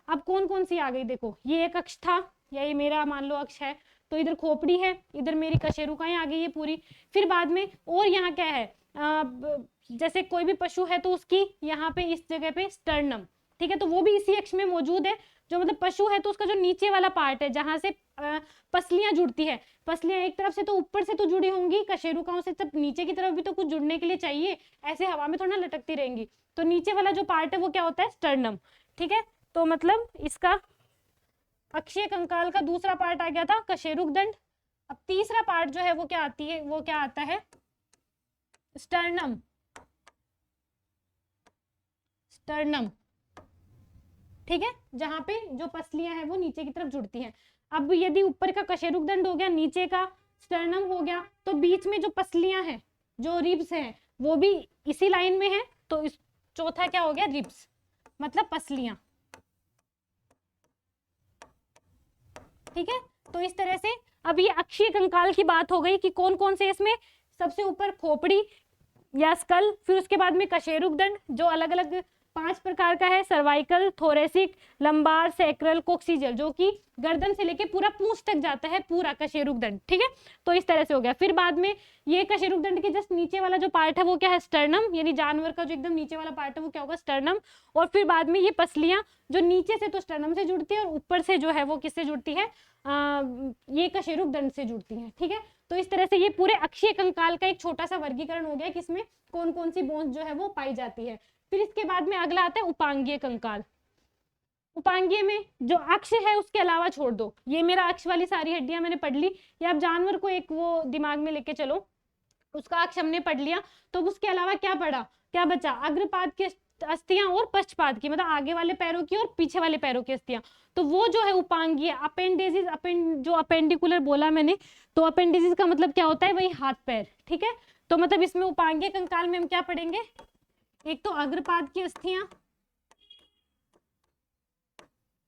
अब कौन कौन सी आ गई, देखो ये एक अक्ष था, या ये मेरा मान लो अक्ष है, तो इधर खोपड़ी है, इधर मेरी कशेरुकाएं आ गई है पूरी। फिर बाद में और यहाँ क्या है, जैसे कोई भी पशु है तो उसकी यहाँ पे इस जगह पे स्टर्नम, ठीक है, तो वो भी इसी अक्ष में मौजूद है। जो मतलब पशु है तो उसका जो नीचे वाला पार्ट है जहां से पसलियां जुड़ती है, पसलियां एक तरफ से तो ऊपर से तो जुड़ी होंगी कशेरुकाओं से, तब नीचे की तरफ भी तो कुछ जुड़ने के लिए चाहिए, ऐसे हवा में थोड़ा लटकती रहेंगी, तो नीचे वाला जो पार्ट है वो क्या होता है, स्टर्नम, ठीक है। तो मतलब इसका अक्षीय कंकाल का दूसरा पार्ट आ गया था कशेरुक दंड। अब तीसरा पार्ट जो है वो क्या आती है, वो क्या आता है, स्टर्नम, स्टर्नम, ठीक है, जहां पे जो पसलियां हैं वो नीचे की तरफ जुड़ती हैं। अब यदि ऊपर का कशेरुक दंड हो गया, नीचे का स्टर्नम हो गया, तो बीच में जो पसलियां हैं जो रिब्स हैं वो भी इसी लाइन में है, तो इस चौथा क्या हो गया, रिब्स, मतलब पसलियां, ठीक है। तो इस तरह से अब ये अक्षीय कंकाल की बात हो गई कि कौन कौन से इसमें, सबसे ऊपर खोपड़ी या स्कल, फिर उसके बाद में कशेरुक दंड जो अलग अलग 5 प्रकार का है, सर्वाइकल, थोरेसिक, लंबार, सैक्रल, कोक्सीजियल, जो कि गर्दन से लेके पूरा पूंछ तक जाता है पूरा कशेरुक दंड, ठीक है। तो इस तरह से हो गया। फिर बाद में ये कशेरुक दंड के जस्ट नीचे वाला जो पार्ट है वो क्या है, स्टर्नम, यानी जानवर का जो एकदम नीचे वाला पार्ट है वो क्या होगा, स्टर्नम। और फिर बाद में ये पसलियां जो नीचे से तो स्टर्नम से जुड़ती है और ऊपर से जो है वो किससे जुड़ती है, ये कशेरुक दंड से जुड़ती है, ठीक है। तो इस तरह से ये पूरे अक्षीय कंकाल का एक छोटा सा वर्गीकरण हो गया कि इसमें कौन कौन सी बोन्स जो है वो पाई जाती है। फिर इसके बाद में अगला आता है उपांगीय कंकाल। उपांगीय में जो अक्ष है उसके अलावा छोड़ दो, ये मेरा अक्ष वाली सारी हड्डियां मैंने पढ़ ली, या आप जानवर को एक वो दिमाग में लेके चलो, उसका अक्ष हमने पढ़ लिया, तो उसके अलावा क्या पढ़ा, क्या बचा, अग्रपाद की अस्थियां और पश्चपाद की, मतलब आगे वाले पैरों की और पीछे वाले पैरों की अस्थियां, तो वो जो है उपांगीय, अपेंडेजिस, जो अपेंडिकुलर बोला मैंने, तो अपेंडेजिस का मतलब क्या होता है, वही हाथ पैर, ठीक है। तो मतलब इसमें उपांगीय कंकाल में हम क्या पढ़ेंगे, एक तो अग्रपाद की अस्थियां,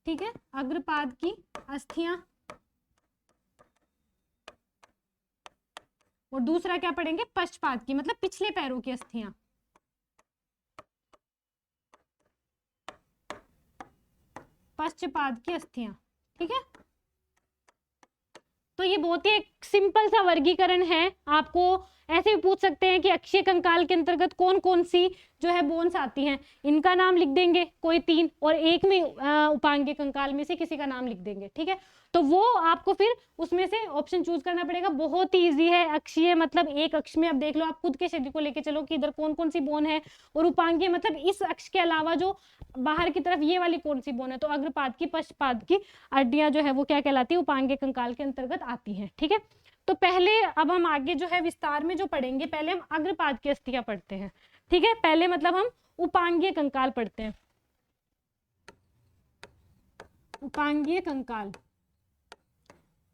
ठीक है, अग्रपाद की अस्थियां, और दूसरा क्या पढ़ेंगे, पश्चपाद की, मतलब पिछले पैरों की अस्थियां। पश्चपाद की अस्थियां, ठीक है। तो ये बहुत ही एक सिंपल सा वर्गीकरण है। आपको ऐसे भी पूछ सकते हैं कि अक्षीय कंकाल के अंतर्गत कौन कौन सी जो है बोन्स आती हैं, इनका नाम लिख देंगे कोई 3, और एक में उपांगीय कंकाल में से किसी का नाम लिख देंगे, ठीक है। तो वो आपको फिर उसमें से ऑप्शन चूज करना पड़ेगा। बहुत ही इजी है। अक्षीय मतलब एक अक्ष में, अब देख लो आप खुद के शरीर को लेके चलो कि इधर कौन कौन सी बोन है, और उपांगीय मतलब इस अक्ष के अलावा जो बाहर की तरफ ये वाली कौन सी बोन है। तो अग्रपाद की, पश्चपाद की हड्डियां जो है वो क्या कहलाती है, उपांगीय कंकाल के अंतर्गत आती हैं, ठीक है। तो पहले अब हम आगे जो है विस्तार में जो पढ़ेंगे, पहले हम अग्रपाद की अस्थियां पढ़ते हैं, ठीक है। पहले मतलब हम उपांगीय कंकाल पढ़ते हैं। उपांगीय कंकाल,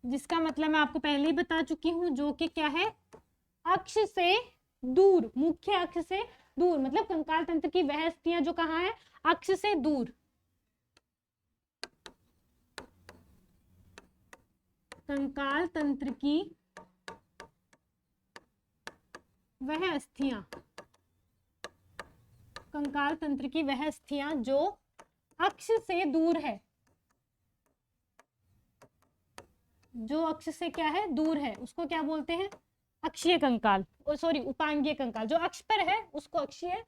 जिसका मतलब मैं आपको पहले ही बता चुकी हूं, जो कि क्या है, अक्ष से दूर, मुख्य अक्ष से दूर, मतलब कंकाल तंत्र की वह अस्थियां जो कहाँ है, अक्ष से दूर। कंकाल तंत्र की वह अस्थियां, कंकाल तंत्र की वह अस्थियां जो अक्ष से दूर है, जो अक्ष से क्या है, दूर है, उसको क्या बोलते हैं, अक्षीय कंकाल, सॉरी उपांगीय कंकाल। जो अक्ष पर है उसको अक्षीय,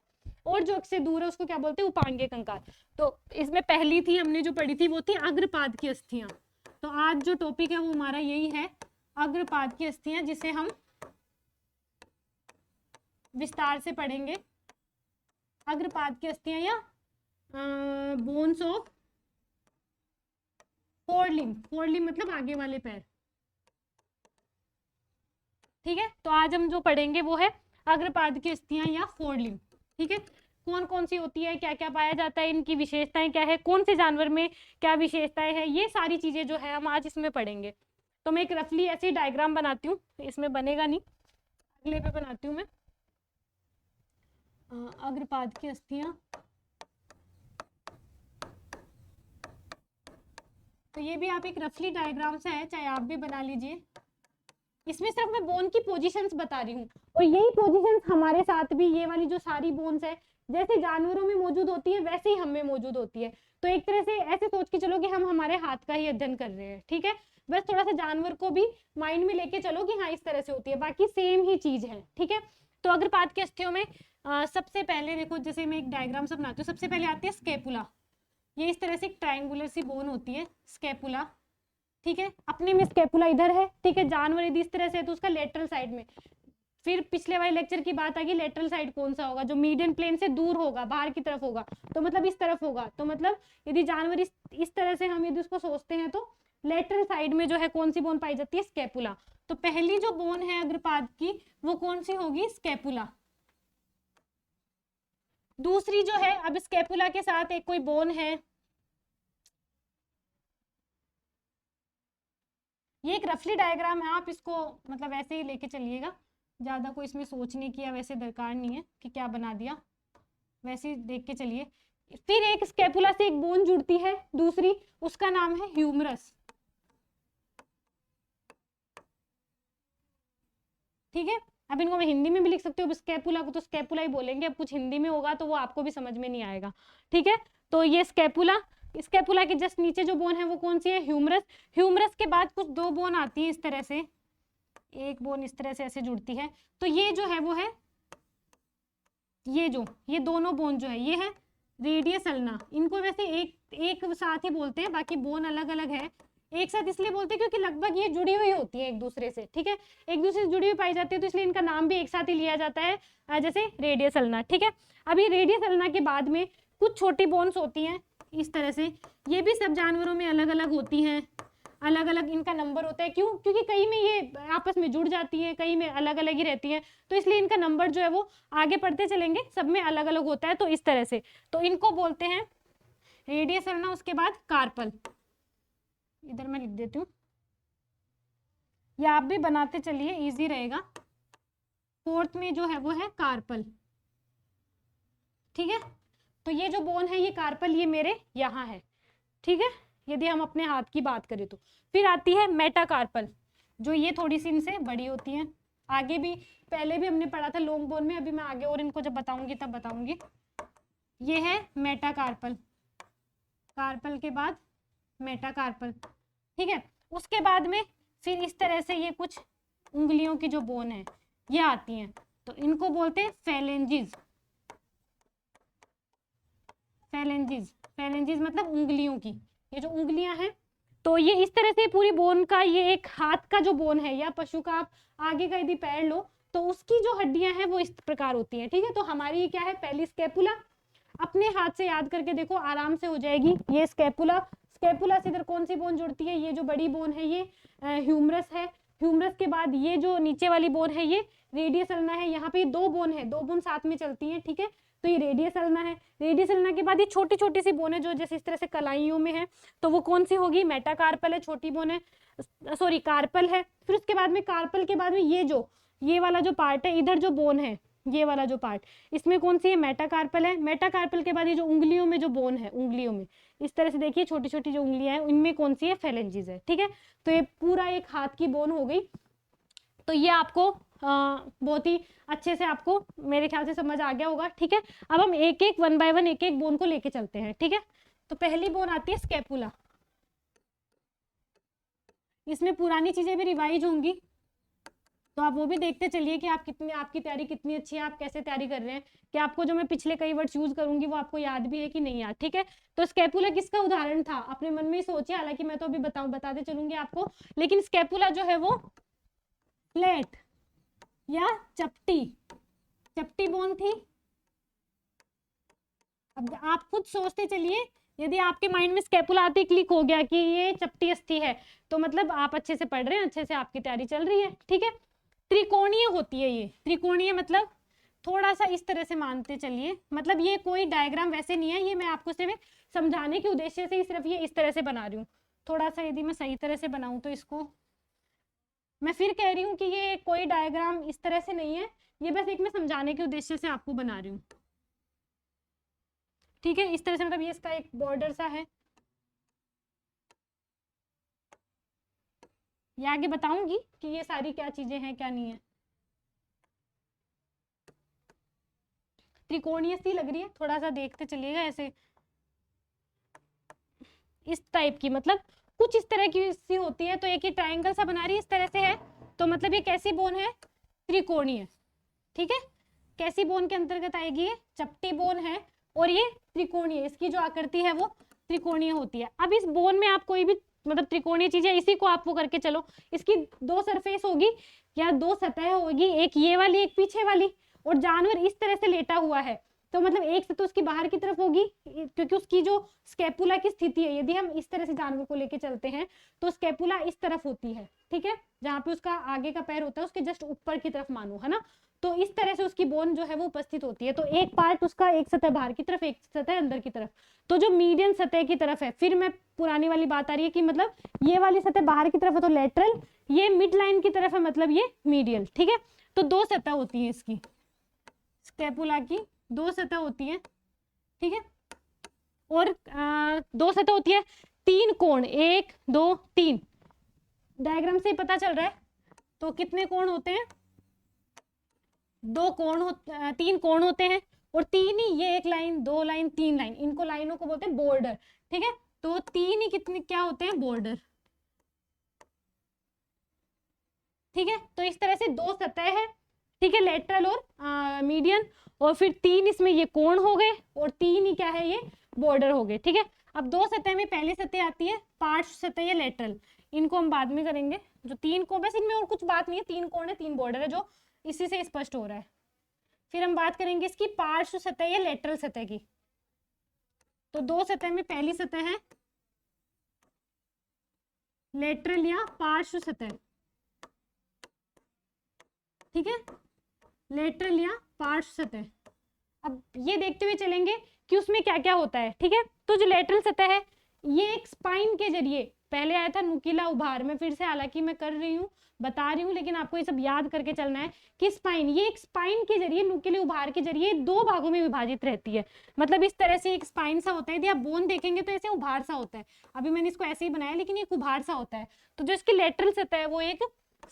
और जो अक्ष से दूर है उसको क्या बोलते हैं, उपांगीय कंकाल। तो इसमें पहली थी हमने जो पढ़ी थी वो थी अग्रपाद की अस्थियां। तो आज जो टॉपिक है वो हमारा यही है, अग्रपाद की अस्थियां, जिसे हम विस्तार से पढ़ेंगे। अग्रपाद की अस्थियां या बोन्स ऑफ फोरलिम्ब, फोरलिम्ब मतलब आगे वाले पैर, ठीक है। तो आज हम जो पढ़ेंगे वो है अग्रपाद की अस्थियां या फोरलिम्ब, ठीक है। कौन कौन सी होती है, क्या क्या पाया जाता है, इनकी विशेषताएं क्या है, कौन से जानवर में क्या विशेषताएं हैं, ये सारी चीजें जो है हम आज इसमें पढ़ेंगे। तो मैं एक रफली ऐसी डायग्राम बनाती हूँ, इसमें बनेगा नहीं, अगले पे बनाती हूँ मैं। अग्रपाद की अस्थियां, तो ये भी आप एक रफली डायग्राम से है, चाहे आप भी बना लीजिए। इसमें सिर्फ मैं बोन की पोजीशंस बता रही हूँ, और यही पोजीशंस हमारे साथ भी, ये वाली जो सारी बोन्स है जैसे जानवरों में मौजूद होती है वैसे ही हम में मौजूद होती है। तो एक तरह से ऐसे सोच के चलो कि हम हमारे हाथ का ही अध्ययन कर रहे हैं, ठीक है। बस थोड़ा सा जानवर को भी माइंड में लेके चलो कि हाँ इस तरह से होती है, बाकी सेम ही चीज है, ठीक है। तो अग्रपाद की अस्थियों में सबसे पहले देखो, जैसे मैं एक डायग्राम से बनाती हूँ, सबसे पहले आती है स्केपुला। ये इस तरह से एक ट्रायंगुलर सी बोन होती है, स्केपुला, ठीक है। अपने में स्केपुला इधर है, ठीक है। जानवर यदि इस तरह से है तो उसका लेटरल साइड में, फिर पिछले वाले लेक्चर की बात आ गई, लेटरल साइड कौन सा होगा, जो मीडियन प्लेन से दूर होगा, बाहर की तरफ होगा, तो मतलब इस तरफ होगा। तो मतलब यदि जानवर इस तरह से हम यदि उसको सोचते हैं तो लेटरल साइड में जो है कौन सी बोन पाई जाती है, स्केपुला। तो पहली जो बोन है अग्रपाद की वो कौन सी होगी, स्केपुला। दूसरी जो है, अब स्केपुला के साथ एक कोई बोन है, ये एक रफली डायग्राम है, आप इसको मतलब ऐसे ही लेके चलिएगा, ज्यादा कोई इसमें सोचने की या वैसे दरकार नहीं है कि क्या बना दिया, वैसे ही देख के चलिए। फिर एक स्केपुला से एक बोन जुड़ती है दूसरी, उसका नाम है ह्यूमरस, ठीक है। अब इनको मैं हिंदी में भी लिख सकती हूँ, स्केपुला को तो स्केपुला ही बोलेंगे, अब कुछ हिंदी में होगा तो वो आपको भी समझ में नहीं आएगा, ठीक है। तो ये स्केपुला, स्केपुला के जस्ट नीचे जो बोन है वो कौन सी है, ह्यूमरस। ह्यूमरस के बाद कुछ दो बोन आती है इस तरह से, एक बोन इस तरह से ऐसे जुड़ती है, तो ये जो है वो है, ये दोनों बोन जो है ये है रेडियस अल्ना। इनको वैसे एक साथ ही बोलते हैं, बाकी बोन अलग अलग है। एक साथ इसलिए बोलते हैं क्योंकि लगभग ये जुड़ी हुई होती है एक दूसरे से, ठीक है, एक दूसरे से जुड़ी हुई पाई जाती है, तो इसलिए इनका नाम भी एक साथ ही लिया जाता है, जैसे रेडियस अल्ना, ठीक है। अभी रेडियस अल्ना के बाद में कुछ छोटी बोन्स होती हैं इस तरह से, ये भी सब जानवरों में अलग अलग होती हैं, अलग अलग इनका नंबर होता है। क्यों, क्योंकि कई में ये आपस में जुड़ जाती है, कई में अलग अलग ही रहती है, तो इसलिए इनका नंबर जो है वो आगे पढ़ते चलेंगे, सब में अलग अलग होता है। तो इस तरह से, तो इनको बोलते हैं रेडियस अल्ना। उसके बाद कार्पल, इधर मैं लिख देती हूँ, या आप भी बनाते चलिए, इजी रहेगा। फोर्थ में जो है वो है कार्पल, ठीक है। तो ये जो बोन है ये कार्पल, ये मेरे यहाँ है, ठीक है, यदि हम अपने हाथ की बात करें तो। फिर आती है मेटाकार्पल, जो ये थोड़ी सी इनसे बड़ी होती है, आगे भी पहले भी हमने पढ़ा था लॉन्ग बोन में, अभी मैं आगे और इनको जब बताऊंगी तब बताऊंगी। ये है मेटाकार्पल, कार्पल के बाद मेटाकार्पल, ठीक है। उसके बाद में फिर इस तरह से ये कुछ उंगलियों की जो बोन है ये आती हैं, तो इनको बोलते हैं फेलेंजिज। फेलेंजिज, फेलेंजिज मतलब उंगलियों की, ये जो उंगलियां हैं। तो ये इस तरह से पूरी बोन का, ये एक हाथ का जो बोन है या पशु का आप आगे का यदि पैर लो तो उसकी जो हड्डियां हैं वो इस प्रकार होती हैं, ठीक है। तो हमारी ये क्या है, पहली स्कैपुला, अपने हाथ से याद करके देखो आराम से हो जाएगी। ये स्कैपुला, स्कैपुला से इधर कौन सी बोन जुड़ती है, ये जो बड़ी बोन है ये ह्यूमरस है। ह्यूमरस के बाद ये जो नीचे वाली बोन है ये रेडियस अल्ना है। यहाँ पे दो बोन है, दो बोन साथ में चलती हैं, ठीक है। तो ये रेडियस अल्ना है। रेडियस अल्ना के बाद ये छोटी छोटी सी बोन है जो जैसे इस तरह से कलाइयों में है, तो वो कौन सी होगी, मेटाकार्पल है, छोटी बोन है, सॉरी कार्पल है। फिर उसके बाद में कार्पल के बाद में ये जो ये वाला जो पार्ट है, इधर जो बोन है ये वाला जो पार्ट, इसमें कौन सी है, मेटाकार्पल है। मेटाकार्पल के बाद ये जो उंगलियों में जो बोन है, उंगलियों में इस तरह से देखिए छोटी छोटी जो उंगलियां हैं इनमें कौन सी है, फेलेंजिस है, ठीक है। तो ये पूरा एक हाथ की बोन हो गई। तो ये आपको बहुत ही अच्छे से आपको मेरे ख्याल से समझ आ गया होगा, ठीक है। अब हम एक एक वन बाय वन एक एक बोन को लेके चलते हैं, ठीक है। तो पहली बोन आती है स्कैपुला। इसमें पुरानी चीजें भी रिवाइज होंगी, तो आप वो भी देखते चलिए कि आप कितनी, आपकी तैयारी कितनी अच्छी है, आप कैसे तैयारी कर रहे हैं, कि आपको जो मैं पिछले कई वर्ड्स यूज करूंगी वो आपको याद भी है कि नहीं याद, ठीक है। तो स्कैपुला किसका उदाहरण था, अपने मन में ही सोचिए, हालांकि मैं तो अभी बताते चलूंगी आपको, लेकिन स्कैपुला जो है वो फ्लैट या चपटी बोन थी। अब आप खुद सोचते चलिए, यदि आपके माइंड में स्कैपुला आते ही क्लिक हो गया कि ये चपटी अस्थि है, तो मतलब आप अच्छे से पढ़ रहे हैं, अच्छे से आपकी तैयारी चल रही है, ठीक है। त्रिकोणीय होती है ये, त्रिकोणीय मतलब थोड़ा सा इस तरह से मानते चलिए, मतलब ये कोई डायग्राम वैसे नहीं है, ये मैं आपको सिर्फ समझाने के उद्देश्य से ही सिर्फ ये इस तरह से बना रही हूँ। थोड़ा सा यदि मैं सही तरह से बनाऊं तो इसको, मैं फिर कह रही हूँ कि ये कोई डायग्राम इस तरह से नहीं है, ये बस एक मैं समझाने के उद्देश्य से आपको बना रही हूँ, ठीक है। इस तरह से मतलब ये इसका एक बॉर्डर सा है, ये आगे बताऊंगी कि ये सारी क्या चीजें हैं क्या नहीं है। त्रिकोणीय सी लग रही है, थोड़ा सा देखते चलिएगा ऐसे, इस टाइप की, मतलब कुछ इस तरह की सी होती है। तो एक ही ट्रायंगल सा बना रही है, इस तरह से है, तो मतलब ये कैसी बोन है, त्रिकोणीय, ठीक है। कैसी बोन के अंतर्गत आएगी, ये चपटी बोन है और ये त्रिकोणीय, इसकी जो आकृति है वो त्रिकोणीय होती है। अब इस बोन में आप कोई भी मतलब त्रिकोणीय चीज है, इसी को आप वो करके चलो, इसकी दो सरफेस होगी या दो सतह होगी, एक ये वाली एक पीछे वाली, और जानवर इस तरह से लेटा हुआ है, तो मतलब एक से तो उसकी बाहर की तरफ होगी, क्योंकि उसकी जो स्कैपुला की स्थिति है, यदि हम इस तरह से जानवर को लेके चलते हैं तो स्कैपुला इस तरफ होती है, ठीक है, जहाँ पे उसका आगे का पैर होता है उसके जस्ट ऊपर की तरफ मानो, है ना। तो इस तरह से उसकी बोन जो है वो उपस्थित होती है। तो एक पार्ट उसका, एक सतह बाहर की तरफ, एक सतह अंदर की तरफ। तो जो मीडियन सतह की तरफ है, फिर मैं पुरानी वाली बात आ रही है कि मतलब ये वाली सतह बाहर की तरफ है तो लेटरल, ये मिड लाइन की तरफ है मतलब ये मीडियल, ठीक है। तो दो सतह होती है इसकी, स्कैपुला की दो सतह होती है, ठीक है। और दो सतह होती है, तीन कोण, एक दो तीन, डायग्राम से पता चल रहा है। तो कितने कोण होते हैं, दो कोण तीन कोण होते हैं, और तीन ही, ये एक लाइन, दो लाइन, तीन लाइन, इनको लाइनों को बोलते हैं बॉर्डर, ठीक है। तो तीन ही कितने क्या होते हैं, बॉर्डर, ठीक है। तो इस तरह से दो सतह है, ठीक है, लेटरल और मीडियन, और फिर तीन इसमें ये कोण हो गए, और तीन ही क्या है, ये बॉर्डर हो गए, ठीक है। अब दो सतह में पहली सतह आती है पार्श्व सतह या लेटरल, इनको हम बाद में करेंगे। जो तीन कोण, बस इनमें और कुछ बात नहीं है, तीन कोण है तीन बॉर्डर है, जो इसी से स्पष्ट हो रहा है। फिर हम बात करेंगे इसकी पार्श्व सतह या लेटरल सतह की। तो दो सतह में पहली सतह है लेटरल या पार्श्व सतह, ठीक है, लेटरल या पार्श्व सतह। अब ये देखते हुए चलेंगे कि उसमें क्या क्या होता है, ठीक है। तो जो लेटरल सतह है, ये एक स्पाइन के जरिए, पहले आया था नुकीला उभार, मैं फिर से हालांकि मैं कर रही हूँ, बता रही हूँ, लेकिन आपको ये सब याद करके चलना है कि स्पाइन, ये एक स्पाइन के जरिए, नुकीले उभार के जरिए दो भागों में विभाजित रहती है। मतलब इस तरह से एक स्पाइन सा होता है, यदि आप बोन देखेंगे तो ऐसे उभार सा होता है, अभी मैंने इसको ऐसे ही बनाया लेकिन एक उभार सा होता है। तो जो इसकी लेटरल सतह है वो एक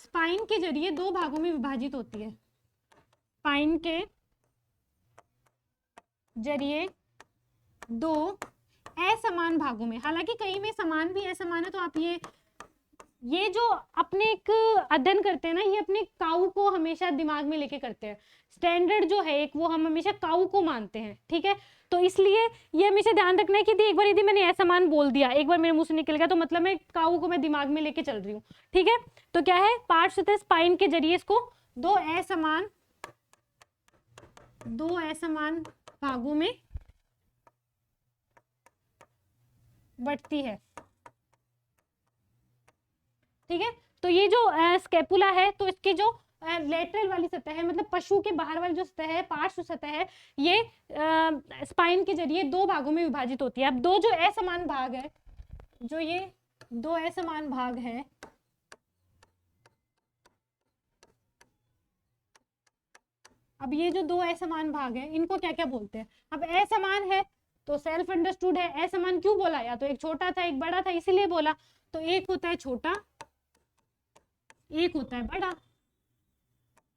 स्पाइन के जरिए दो भागों में विभाजित होती है, स्पाइन के जरिए दो असमान भागों में, हालांकि कहीं में समान भी असमान है, तो आप ये जो अपने एक अध्ययन करते हैं ना, ये अपने काऊ को हमेशा दिमाग में लेके करते हैं। स्टैंडर्ड जो है एक, वो हम हमेशा काऊ को मानते हैं, ठीक है। तो इसलिए ये हमेशा ध्यान रखना है कि एक बार यदि मैंने असमान बोल दिया, एक बार मेरे मुंह से निकल गया, तो मतलब मैं काऊ को मैं दिमाग में लेके चल रही हूँ, ठीक है। तो क्या है, पार्ट्स होते हैं स्पाइन के जरिए इसको दो असमान भागों में बढ़ती है, ठीक है। तो ये जो स्केपुला है, तो इसकी जो लेटरल वाली सतह है, मतलब पशु के बाहर वाली जो सतह है, पार्श्व सतह है, ये स्पाइन के जरिए दो भागों में विभाजित होती है। अब दो जो असमान भाग है, जो ये दो असमान भाग है, अब ये जो दो असमान भाग है, इनको क्या क्या बोलते हैं। अब असमान है तो सेल्फ अंडरस्टूड है, असमान क्यों बोला, या तो एक छोटा था एक बड़ा था इसीलिए बोला। तो एक होता है छोटा, एक होता है बड़ा।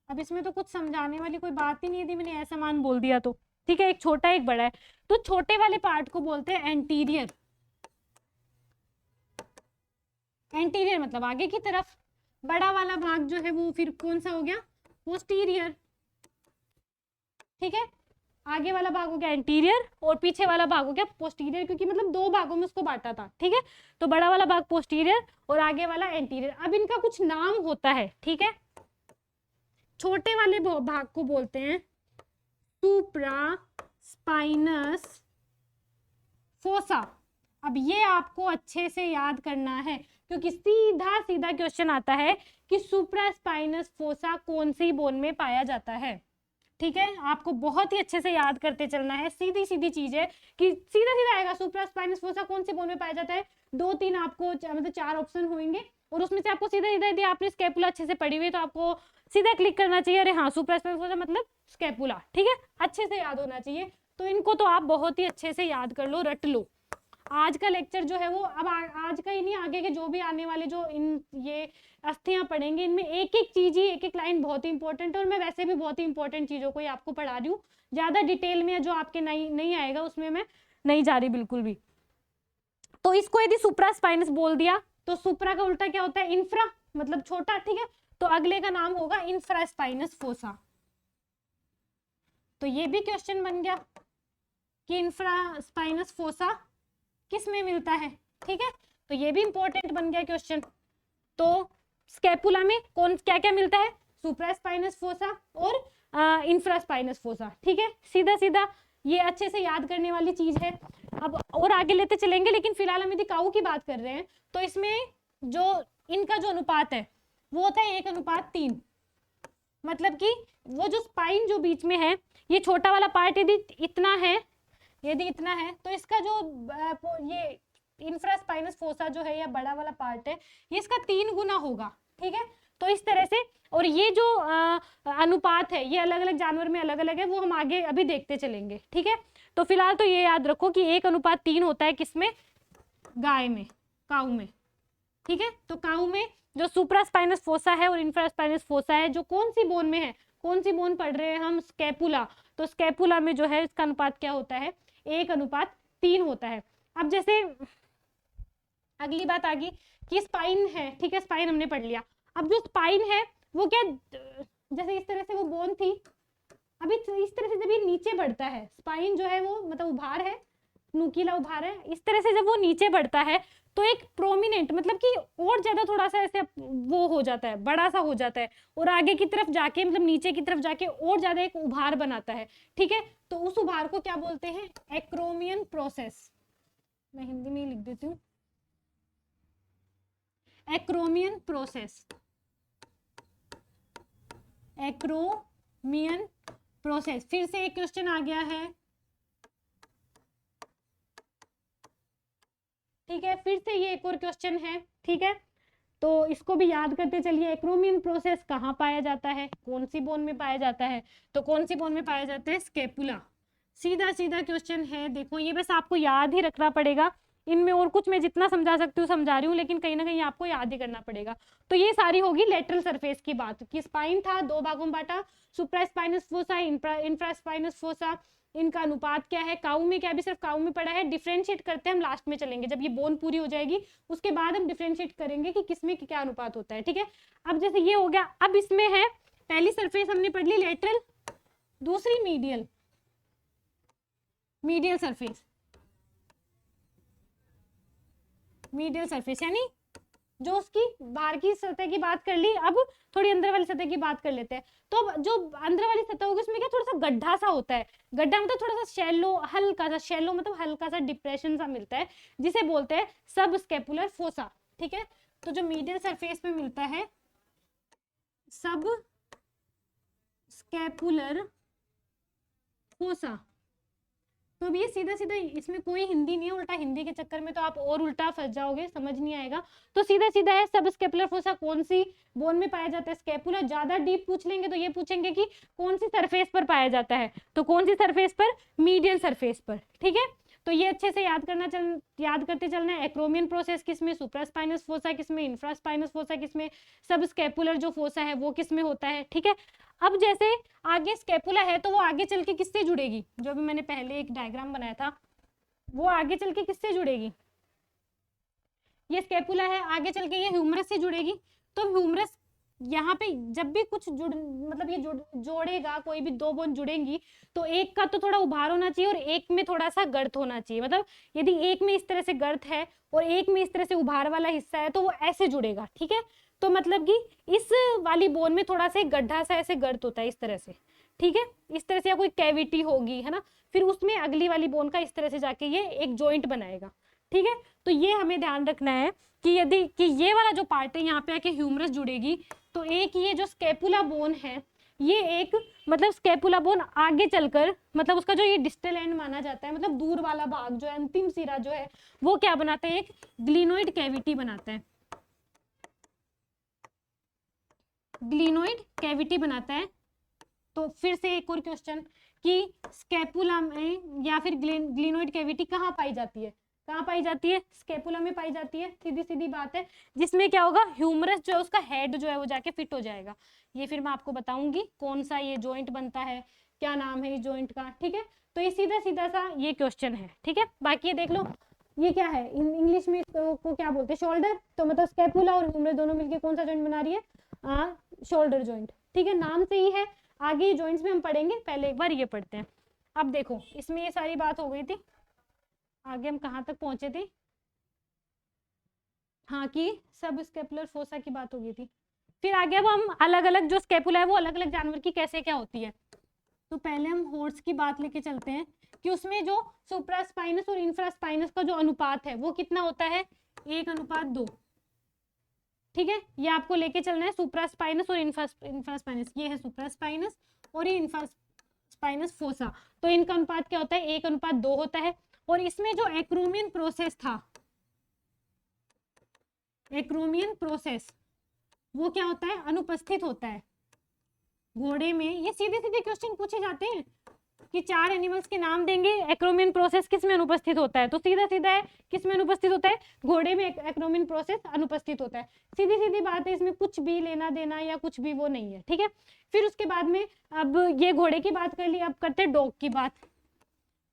अब इसमें तो कुछ समझाने वाली कोई बात ही नहीं थी, मैंने असमान बोल दिया तो, ठीक है। एक छोटा एक बड़ा है, तो छोटे वाले पार्ट को बोलते हैं एंटीरियर। एंटीरियर मतलब आगे की तरफ, बड़ा वाला भाग जो है वो फिर कौन सा हो गया, पोस्टीरियर, ठीक है। आगे वाला भाग हो गया एंटीरियर और पीछे वाला भाग हो गया पोस्टीरियर, क्योंकि मतलब दो भागों में उसको बांटा था, ठीक है। तो बड़ा वाला भाग पोस्टीरियर और आगे वाला एंटीरियर। अब इनका कुछ नाम होता है, ठीक है। छोटे वाले भाग को बोलते हैं सुप्रा स्पाइनस फोसा। अब ये आपको अच्छे से याद करना है, क्योंकि सीधा सीधा क्वेश्चन आता है कि सुप्रा स्पाइनस फोसा कौन सी बोन में पाया जाता है, ठीक है। आपको बहुत ही अच्छे से याद करते चलना है, सीधी सीधी चीज है कि सीधा सीधा आएगा। सुप्रा स्पाइनस फोसा कौन से बोन में पाया जाता है, दो तीन आपको मतलब चार ऑप्शन होंगे, और उसमें से आपको सीधा सीधा, यदि आपने स्केपुला अच्छे से पढ़ी हुई तो आपको सीधा क्लिक करना चाहिए, अरे हाँ सुप्रा स्पाइनस फोसा मतलब स्केपुला, ठीक है। अच्छे से याद होना चाहिए। तो इनको तो आप बहुत ही अच्छे से याद कर लो, रट लो। आज का लेक्चर जो है वो अब आज का ही नहीं, आगे के जो भी आने वाले जो ये अस्थियां पढ़ेंगे, इनमें एक एक चीज ही, एक एक लाइन बहुत ही इंपॉर्टेंट है। और मैं वैसे भी बहुत ही इंपॉर्टेंट चीजों को ही आपको पढ़ा रही हूँ, ज्यादा डिटेल में जो आपके नहीं आएगा उसमें मैं नहीं जा रही बिल्कुल भी। तो इसको यदि सुप्रा स्पाइनस बोल दिया, तो सुप्रा का उल्टा क्या होता है, इंफ्रा, मतलब छोटा, ठीक है। तो अगले का नाम होगा इंफ्रा स्पाइनस फोसा। तो ये भी क्वेश्चन बन गया कि इंफ्रा स्पाइनस फोसा किस में मिलता है, ठीक है। तो ये भी इंपॉर्टेंट बन गया क्वेश्चन। तो स्केपुला में कौन क्या क्या मिलता है, सुप्रा स्पाइनस फोसा और इंफ्रा स्पाइनस फोसा, ठीक है। सीधा सीधा ये अच्छे से याद करने वाली चीज है। अब और आगे लेते चलेंगे, लेकिन फिलहाल हम यदि काऊ की बात कर रहे हैं, तो इसमें जो इनका जो अनुपात है वो होता है 1:3। मतलब कि वो जो स्पाइन जो बीच में है, ये छोटा वाला पार्ट यदि इतना है, तो इसका जो ये इंफ्रा स्पाइनस फोसा जो है या बड़ा वाला पार्ट है, ये इसका 3 गुना होगा, ठीक है। तो इस तरह से, और ये जो अनुपात है ये अलग अलग जानवर में अलग अलग है, वो हम आगे अभी देखते चलेंगे, ठीक है। तो फिलहाल तो ये याद रखो कि 1:3 होता है किसमें, गाय में, काऊ में, ठीक है। तो काऊ में जो सुप्रा स्पाइनस फोसा है और इंफ्रा स्पाइनस फोसा है, जो कौन सी बोन में है, कौन सी बोन पढ़ रहे हैं हम, स्केपुला। तो स्केपुला में जो है इसका अनुपात क्या होता है, 1:3 होता है। अब जैसे अगली बात आ गई कि स्पाइन है, ठीक है, स्पाइन हमने पढ़ लिया। अब जो स्पाइन है वो क्या, जैसे इस तरह से वो बोन थी, अभी इस तरह से जब ये नीचे बढ़ता है, स्पाइन जो है वो मतलब उभार है, नुकीला उभार है, इस तरह से जब वो नीचे बढ़ता है तो एक प्रोमिनेंट, मतलब कि और ज्यादा थोड़ा सा ऐसे वो हो जाता है, बड़ा सा हो जाता है, और आगे की तरफ जाके मतलब नीचे की तरफ जाके और ज्यादा एक उभार बनाता है, ठीक है। तो उस उभार को क्या बोलते हैं, एक्रोमियन प्रोसेस। मैं हिंदी में ही लिख देती हूँ, एक्रोमियन प्रोसेस, एक्रोमियन प्रोसेस। फिर से एक क्वेश्चन आ गया है, ठीक है, फिर से ये एक और क्वेश्चन है, ठीक है। तो इसको भी याद करते चलिए, एक्रोमियन प्रोसेस कहाँ पाया जाता है, कौन सी बोन में पाया जाता है, तो कौन सी बोन में पाया जाता है, स्केपुला। सीधा सीधा क्वेश्चन है, देखो ये बस आपको याद ही रखना पड़ेगा, इनमें और कुछ मैं जितना समझा सकती हूँ समझा रही हूँ, लेकिन कहीं ना कहीं आपको याद ही करना पड़ेगा। तो ये सारी होगी लेटरल सरफेस की बात, कि स्पाइन था, दो भागों में बांटा, सुप्रास्पाइनस फोसा, इंफ्रास्पाइनस फोसा, इनका अनुपात क्या है, काऊ में क्या, भी सिर्फ काऊ में पड़ा है, डिफरेंशिएट करते हैं हम लास्ट में चलेंगे, जब ये बोन पूरी हो जाएगी उसके बाद हम डिफरेंशिएट करेंगे कि किसमें क्या अनुपात होता है, ठीक है। अब जैसे ये हो गया, अब इसमें है पहली सरफेस हमने पढ़ ली लेटरल, दूसरी medial, medial surface, medial surface यानी जो उसकी बाहर की सतह की बात कर ली, अब थोड़ी अंदर वाली सतह की बात कर लेते हैं। तो अब जो अंदर वाली सतह होगी उसमें क्या थोड़ा सा गड्ढा सा होता है, गड्ढा मतलब थोड़ा सा शैलो, हल्का सा शैलो मतलब हल्का सा डिप्रेशन सा मिलता है, जिसे बोलते हैं सब स्केपुलर फोसा, ठीक है। तो जो मीडियल सरफेस में मिलता है सब स्केपुलर फोसा, तो अब ये सीधा सीधा, इसमें कोई हिंदी नहीं है, उल्टा हिंदी के चक्कर में तो आप और उल्टा फंस जाओगे, समझ नहीं आएगा। तो सीधा सीधा है सब स्केपुलर फोसा कौन सी बोन में पाया जाता है, स्केपुलर। ज्यादा डीप पूछ लेंगे तो ये पूछेंगे कि कौन सी सरफेस पर पाया जाता है, तो कौन सी सरफेस पर, मीडियल सरफेस पर, ठीक है। तो ये अच्छे से याद करते चलना है। एक्रोमियन प्रोसेस किसमें, सुप्रास्पाइनस फोसा किसमें, इंफ्रास्पाइनस फोसा किसमें, सब स्केपुलर जो फोसा है वो किसमें होता है, ठीक है। अब जैसे आगे स्केपुला है तो वो आगे चल के किससे जुड़ेगी, जो भी मैंने पहले एक डायग्राम बनाया था, वो आगे चल के किससे जुड़ेगी, ये स्केपुला है, आगे चल के ये ह्यूमरस से जुड़ेगी। तो ह्यूमरस यहाँ पे जब भी कुछ मतलब ये जोड़ेगा, कोई भी दो बोन जुड़ेंगी तो एक का तो थोड़ा उभार होना चाहिए और एक में थोड़ा सा गर्त होना चाहिए। मतलब यदि एक में इस तरह से गर्त है और एक में इस तरह से उभार वाला हिस्सा है तो वो ऐसे जुड़ेगा, ठीक है। तो मतलब कि इस वाली बोन में थोड़ा सा गड्ढा सा ऐसे गर्त होता है इस तरह से, ठीक है, इस तरह से, या कोई कैविटी होगी, है ना, फिर उसमें अगली वाली बोन का इस तरह से जाके ये एक जॉइंट बनाएगा, ठीक है। तो ये हमें ध्यान रखना है कि यदि कि ये वाला जो पार्ट है यहाँ पे आके ह्यूमरस जुड़ेगी, तो एक ये जो स्केपुला बोन है, ये एक मतलब स्केपुला बोन आगे चलकर, मतलब उसका जो ये डिस्टल एंड माना जाता है, मतलब दूर वाला भाग जो है, अंतिम सिरा जो है, वो क्या बनाता है, एक ग्लिनोइड कैविटी बनाता है, ग्लिनोइड कैविटी बनाता है। तो फिर से एक और क्वेश्चन कि स्केपुला में या फिर ग्लिनोइड कैविटी कहाँ पाई जाती है, कहाँ पाई जाती है, स्केपुला में पाई जाती है, सीधी सीधी बात है, जिसमें क्या होगा, ह्यूमरस जो है उसका हेड जो है वो जाके फिट हो जाएगा। ये फिर मैं आपको बताऊंगी कौन सा ये जॉइंट बनता है, क्या नाम है इस जॉइंट का, ठीक है। तो ये सीधा सीधा सा ये क्वेश्चन है, ठीक है। बाकी ये देख लो, ये क्या है, इंग्लिश में को क्या बोलते हैं, शोल्डर। तो मतलब स्केपुला और ह्यूमरस दोनों मिलकर कौन सा जॉइंट बना रही है, शोल्डर जॉइंट, ठीक है, नाम से ही है। आगे जॉइंट्स में हम पढ़ेंगे, पहले एक बार ये पढ़ते हैं। अब देखो इसमें ये सारी बात हो गई थी, आगे हम कहाँ तक पहुंचे थे, हाँ कि सब स्केपुलर फोसा की बात हो गई थी। फिर आगे अब हम अलग अलग जो स्केपुला है वो अलग अलग जानवर की कैसे क्या होती है। तो पहले हम हॉर्स की बात लेके चलते हैं कि उसमें जो सुप्रास्पाइनस और इंफ्रास्पाइनस का जो अनुपात है वो कितना होता है, 1:2, ठीक है। ये आपको लेके चलना है, सुप्रास्पाइनस और इंफ्रास्पाइनस, ये है सुप्रास्पाइनस और ये इंफ्रास्पाइनस फोसा, तो इनका अनुपात क्या होता है, 1:2 होता है। और इसमें जो एक्रोमियन प्रोसेस था, एक्रोमियन प्रोसेस, वो क्या होता है, अनुपस्थित होता है घोड़े में। ये सीधे सीधे क्वेश्चन पूछे जाते हैं कि 4 एनिमल्स के नाम देंगे, एक्रोमियन प्रोसेस किस में अनुपस्थित होता है, तो सीधा सीधा है किस में अनुपस्थित होता है, घोड़े में एक्रोमियन प्रोसेस अनुपस्थित होता है। सीधी सीधी बात है, इसमें कुछ भी लेना देना या कुछ भी वो नहीं है, ठीक है। फिर उसके बाद में, अब ये घोड़े की बात कर ली, अब करते हैं डॉग की बात।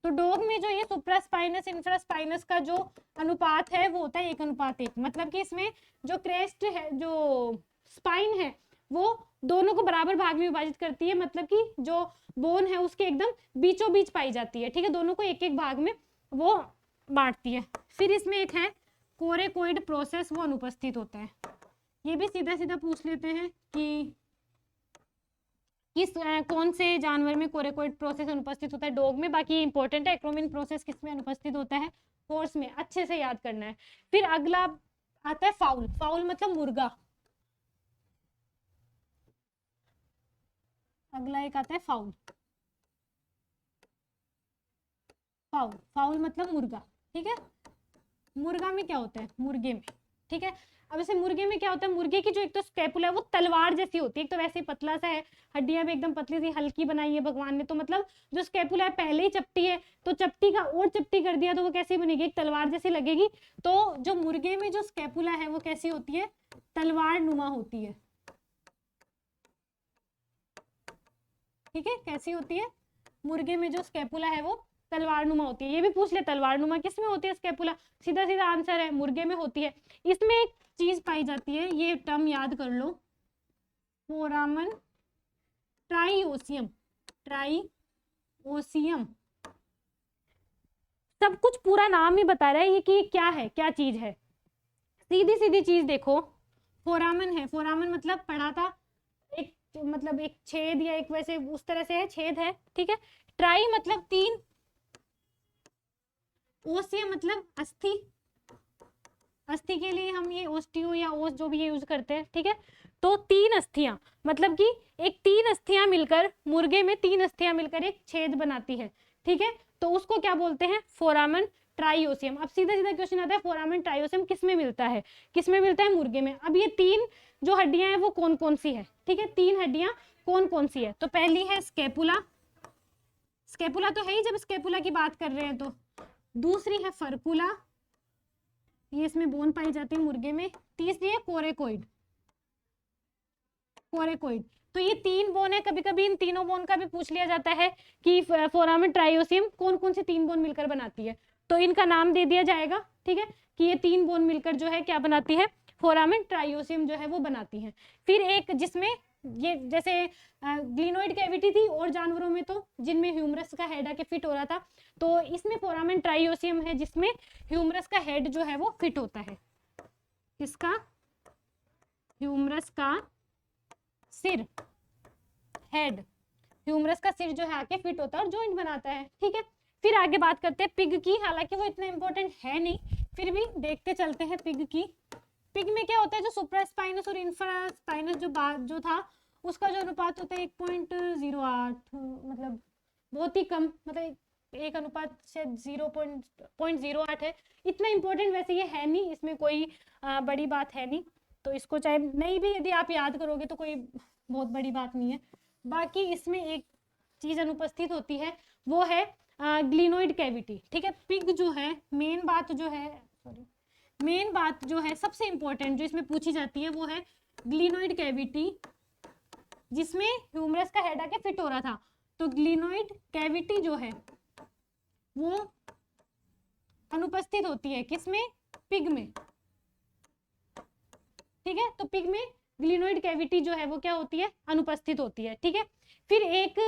तो डॉग में जो ये सुप्रास्पाइनस इंफ्रास्पाइनस का जो अनुपात है वो होता है 1:1, मतलब कि इसमें जो क्रेस्ट है, जो स्पाइन है, वो दोनों को बराबर भाग में विभाजित करती है, मतलब कि जो बोन है उसके एकदम बीचों बीच पाई जाती है, ठीक है, दोनों को एक एक भाग में वो बांटती है। फिर इसमें एक है कोरेकोइड प्रोसेस, वो अनुपस्थित होता है। ये भी सीधा सीधा पूछ लेते हैं कि किस कौन से जानवर में कोरेकोइड प्रोसेस अनुपस्थित होता है, डॉग में। बाकी इंपॉर्टेंट है, एक्रोमियन प्रोसेस किस में अनुपस्थित होता है, हॉर्स में, अच्छे से याद करना है। फिर अगला आता है फाउल, फाउल मतलब मुर्गा, अगला एक आता है फाउल, फाउल, फाउल मतलब मुर्गा, ठीक है। मुर्गा में क्या होता है, मुर्गे में, ठीक है। अब जैसे मुर्गे में क्या होता है, मुर्गे की जो एक तो स्कैपुला है वो तलवार जैसी होती है, एक तो वैसे ही पतला सा है, हड्डियां भी एकदम पतली सी हल्की बनाई है भगवान ने, तो मतलब जो स्कैपुला है पहले ही चपटी है, तो चपटी का और चपटी कर दिया तो वो कैसी बनेगी, एक तलवार जैसी लगेगी। तो जो मुर्गे में जो स्कैपुला है वो कैसी होती है, तलवार नुमा होती है। ठीक है, कैसी होती है, मुर्गे में जो स्कैपुला है वो तलवार नुमा होती है। ये भी पूछ ले तलवार नुमा किस में होती है स्कैपुला, सीधा सीधा आंसर है मुर्गे में होती है। इसमें एक चीज पाई जाती है, ये टर्म याद कर लो, फोरामन ट्राइओसियम। ट्राइओसियम सब कुछ पूरा नाम ही बता रहा है ये कि क्या है, क्या चीज है। सीधी सीधी चीज देखो, फोरामन है, फोरामन मतलब पढ़ा था, एक मतलब एक छेद या एक वैसे उस तरह से है, छेद है, ठीक है। ट्राई मतलब तीन, ओसियम मतलब अस्थि, अस्थि के लिए हम ये ओस्टियो या ओस जो भी ये यूज करते हैं, ठीक है। तो तीन अस्थियां, मतलब कि एक तीन अस्थियां मिलकर, मुर्गे में तीन अस्थियां मिलकर एक छेद बनाती है, ठीक है। तो उसको क्या बोलते हैं, फोरामन ट्राइओसियम। अब सीधा सीधा क्वेश्चन आता है, फोरामन ट्राइओसियम किस में मिलता है, किस में मिलता है, मुर्गे में। अब ये तीन जो हड्डियां हैं वो कौन कौन सी है, ठीक है, तीन हड्डियां कौन कौन सी है। तो पहली है स्कैपुला, स्कैपुला तो है ही जब स्कैपुला की बात कर रहे हैं तो। दूसरी है फर्कुला, ये इसमें बोन पाई जाती है मुर्गे में। तीसरी है कोरेकोइड, कोरेकोइड। तो ये तीन बोन है, कभी कभी इन तीनों बोन का भी पूछ लिया जाता है कि फोरामन ट्राइओसियम कौन कौन से तीन बोन मिलकर बनाती है, तो इनका नाम दे दिया जाएगा, ठीक है, कि ये तीन बोन मिलकर जो है क्या बनाती है, फोरामन ट्राइओसियम जो है वो बनाती है। फिर एक जिसमें ये जैसे ग्लिनोइड कैविटी थी और जानवरों में तो जिनमें ह्यूमरस का हेड आके फिट हो रहा था, तो इसमें फोरामन ट्राइओसियम है जिसमें ह्यूमरस का हेड जो है वो फिट होता है। किसका, ह्यूमरस का सिर, हेड, ह्यूमरस का सिर जो है आके फिट होता है और जॉइंट बनाता है, ठीक है। फिर आगे बात करते हैं पिग की, हालांकि वो इतना इंपॉर्टेंट है नहीं, फिर भी देखते चलते हैं पिग की। पिग में क्या होता है, जो सुप्रास्पाइनस और इंफ्रास्पाइनस जो बात जो था उसका जो अनुपात होता है 1.08, मतलब बहुत ही कम, मतलब एक अनुपात शायद 0.08 है। इतना इंपॉर्टेंट वैसे ये है नहीं, इसमें कोई बड़ी बात है नहीं, तो इसको चाहे नहीं भी यदि आप याद करोगे तो कोई बहुत बड़ी बात नहीं है। बाकी इसमें एक चीज अनुपस्थित होती है, वो है ग्लिनोइड कैविटी, ठीक है। पिग जो है, मेन बात जो है, सॉरी, मेन बात जो है सबसे इंपॉर्टेंट जो इसमें पूछी जाती है वो है ग्लिनोइड कैविटी, जिसमें ह्यूमरस का हेड आके फिट हो रहा था। तो ग्लिनोइड कैविटी जो है वो अनुपस्थित होती है किसमें, पिग में, ठीक है। तो पिग में ग्लिनोइड कैविटी जो है वो क्या होती है, अनुपस्थित होती है, ठीक है। फिर एक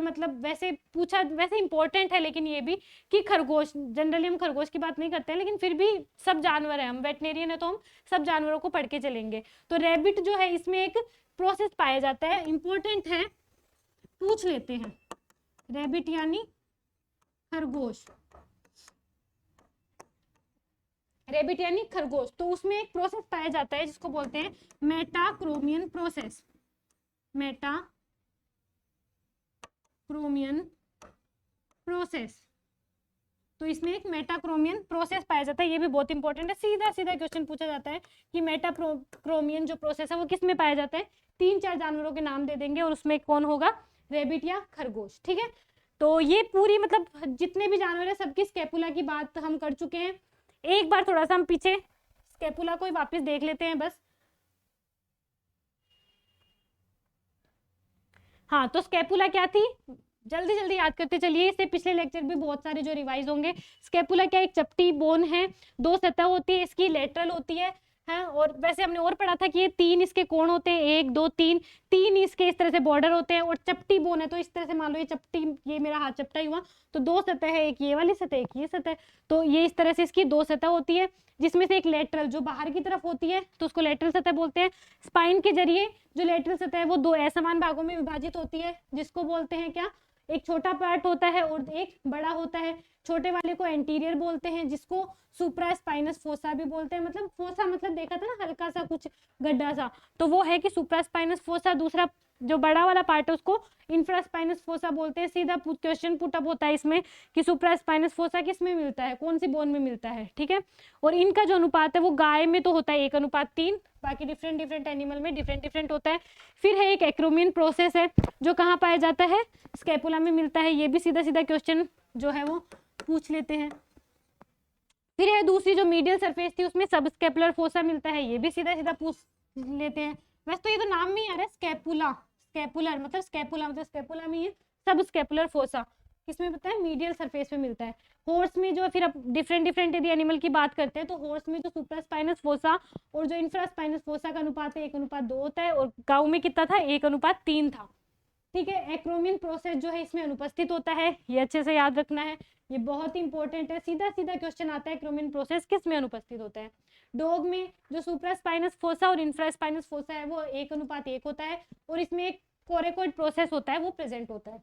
मतलब वैसे पूछा, वैसे इंपॉर्टेंट है लेकिन ये भी कि खरगोश, जनरली हम खरगोश की बात नहीं करते हैं लेकिन फिर भी सब जानवर है, हम वेटनेरियन है तो हम सब जानवरों को पढ़ के चलेंगे। तो रैबिट जो है इसमें एक प्रोसेस पाया जाता है, इंपॉर्टेंट है, पूछ लेते हैं। रैबिट यानी खरगोश, रैबिट यानी खरगोश, तो उसमें एक प्रोसेस पाया जाता है जिसको बोलते हैं मेटाक्रोमियन प्रोसेस। मेटाक्रोमियन प्रोसेस, तो इसमें एक मेटाक्रोमियन प्रोसेस पाया जाता है, ये भी बहुत इंपॉर्टेंट है। सीधा सीधा क्वेश्चन पूछा जाता है कि मेटाक्रोमियन जो प्रोसेस है वो किस में पाया जाता है, 3-4 जानवरों के नाम दे देंगे और उसमें कौन होगा, रैबिट या खरगोश, ठीक है। तो ये पूरी मतलब जितने भी जानवर है सबकी स्कैपुला की बात हम कर चुके हैं। एक बार थोड़ा सा हम पीछे स्कैपुला को वापस देख लेते हैं बस। हाँ, तो स्कैपुला क्या थी, जल्दी जल्दी याद करते चलिए, इससे पिछले लेक्चर भी बहुत सारे जो रिवाइज होंगे। स्कैपुला क्या, एक चपटी बोन है, 2 सतह होती है, इसकी लेटरल होती है, और वैसे हमने और पढ़ा था कि ये 3 इसके कोण होते हैं, 1 2 3 इसके इस तरह से बॉर्डर होते हैं, और चपटी बोन है तो इस तरह से मान लो ये चपटी, ये मेरा हाथ चपटा ही हुआ, तो 2 सतह है, एक ये वाली सतह, एक ये सतह, तो ये इस तरह से इसकी 2 सतह होती है, जिसमें से एक लेटरल जो बाहर की तरफ होती है तो उसको लेटरल सतह बोलते हैं। स्पाइन के जरिए जो लेटरल सतह है वो 2 असमान भागों में विभाजित होती है, जिसको बोलते हैं क्या, एक छोटा पार्ट होता है और एक बड़ा होता है। छोटे वाले को एंटीरियर बोलते हैं, जिसको सुप्रास्पाइनस फोसा भी बोलते हैं, मतलब फोसा मतलब देखा था ना हल्का सा कुछ गड्ढा सा, तो वो है कि सुप्रास्पाइनस फोसा। दूसरा जो बड़ा वाला पार्ट है उसको इंफ्रास्पाइनस फोसा बोलते हैं। सीधा क्वेश्चन पुटअप होता है इसमें कि सुप्रास्पाइनस फोसा किस में मिलता है, कौन सी बोन में मिलता है, ठीक है। और इनका जो अनुपात है वो गाय में तो होता है 1:3, बाकी डिफरेंट डिफरेंट एनिमल में डिफरेंट डिफरेंट होता है। फिर है एक एक्रोमियन प्रोसेस है जो कहाँ पाया जाता है, स्कैपुला में मिलता है। ये भी सीधा सीधा क्वेश्चन जो है वो पूछ लेते हैं। फिर है दूसरी जो मीडियल सरफेस थी उसमें सब स्कैपुलर फोसा मिलता है, ये भी सीधा सीधा पूछ लेते हैं। वैसे तो ये तो नाम में ही आ रहा है स्कैपुला, स्कैपुलर मतलब स्कैपुला मतलब स्कैपुला में ही सब स्कैपुलर फोसा किसमें पता है, मीडियल सरफेस में मिलता है। हॉर्स में जो फिर अब डिफरेंट डिफरेंट यदि एनिमल की बात करते हैं तो हॉर्स में जो सुप्रास्पाइनस फोसा और जो इंफ्रास्पाइनस फोसा का अनुपात है 1:2 होता है, और काऊ में कितना था, 1:3 था, ठीक है। एक्रोमियन प्रोसेस जो है इसमें अनुपस्थित होता है, ये अच्छे से याद रखना है, ये बहुत इंपॉर्टेंट है। सीधा सीधा क्वेश्चन आता है एक्रोमियन प्रोसेस किस में अनुपस्थित होता है। डॉग में जो सुप्रास्पाइनस फोसा और इंफ्रास्पाइनस फोसा है वो 1:1 होता है, और इसमें एक कोरेकोइड प्रोसेस होता है वो प्रेजेंट होता है।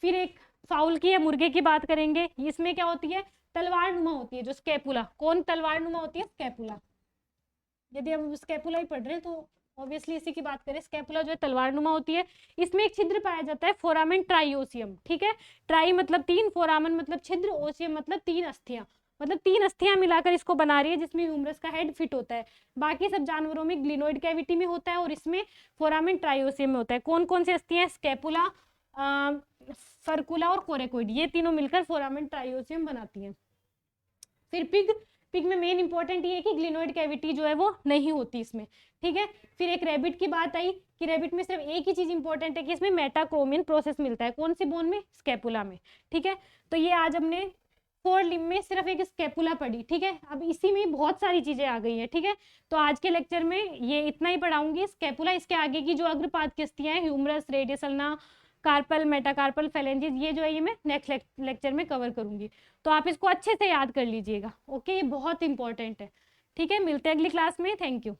फिर एक फाउल की या मुर्गे की बात करेंगे, इसमें क्या होती है, तलवार नुमा होती है जो स्कैपुला। कौन तलवार नुमा होती है, स्कैपुला। यदि हम स्कैपुला ही पढ़ रहे हैं तो ऑब्वियसली इसी की बात करें, स्कैपुला जो है तलवार नुमा होती है। इसमें एक छिद्र पाया जाता है फोरामेन ट्राइओसियम, ठीक है। ट्राई मतलब 3, फोरामेन मतलब छिद्र, ओसियम मतलब 3 अस्थियां, मतलब 3 अस्थियां मिलाकर इसको बना रही है जिसमें ह्यूमरस का हेड फिट होता है। बाकी सब जानवरों में ग्लिनोइड कैविटी में होता है और इसमें फोरामेन ट्राइओसियम में होता है। कौन कौन सी अस्थियां, स्कैपुला, फर्कुला और कोरेकोइड, ये तीनों मिलकर फोरामेन ट्राइओसियम बनाती हैं। फिर पिग में मेन इंपॉर्टेंट ये है कि ग्लिनोइड कैविटी जो है वो नहीं होती इसमें, ठीक है। फिर एक रैबिट की बात आई कि रैबिट में सिर्फ एक ही चीज इंपॉर्टेंट है कि इसमें मेटाक्रोमियन प्रोसेस मिलता है, कौन सी बोन में, स्कैपुला में, ठीक है। तो ये आज हमने 4 लिम्ब में सिर्फ एक स्कैपुला पढ़ी, ठीक है। अब इसी में बहुत सारी चीजें आ गई है, ठीक है। तो आज के लेक्चर में ये इतना ही पढ़ाऊंगी, स्कैपुला, इसके आगे की जो अग्रपाद की अस्थियां हैं, humerus, radius ulna, carpal, metacarpal, phalanges, ये जो है ये मैं नेक्स्ट लेक्चर में कवर करूंगी। तो आप इसको अच्छे से याद कर लीजिएगा, ओके, ये बहुत इंपॉर्टेंट है, ठीक है। मिलते हैं अगली क्लास में, थैंक यू।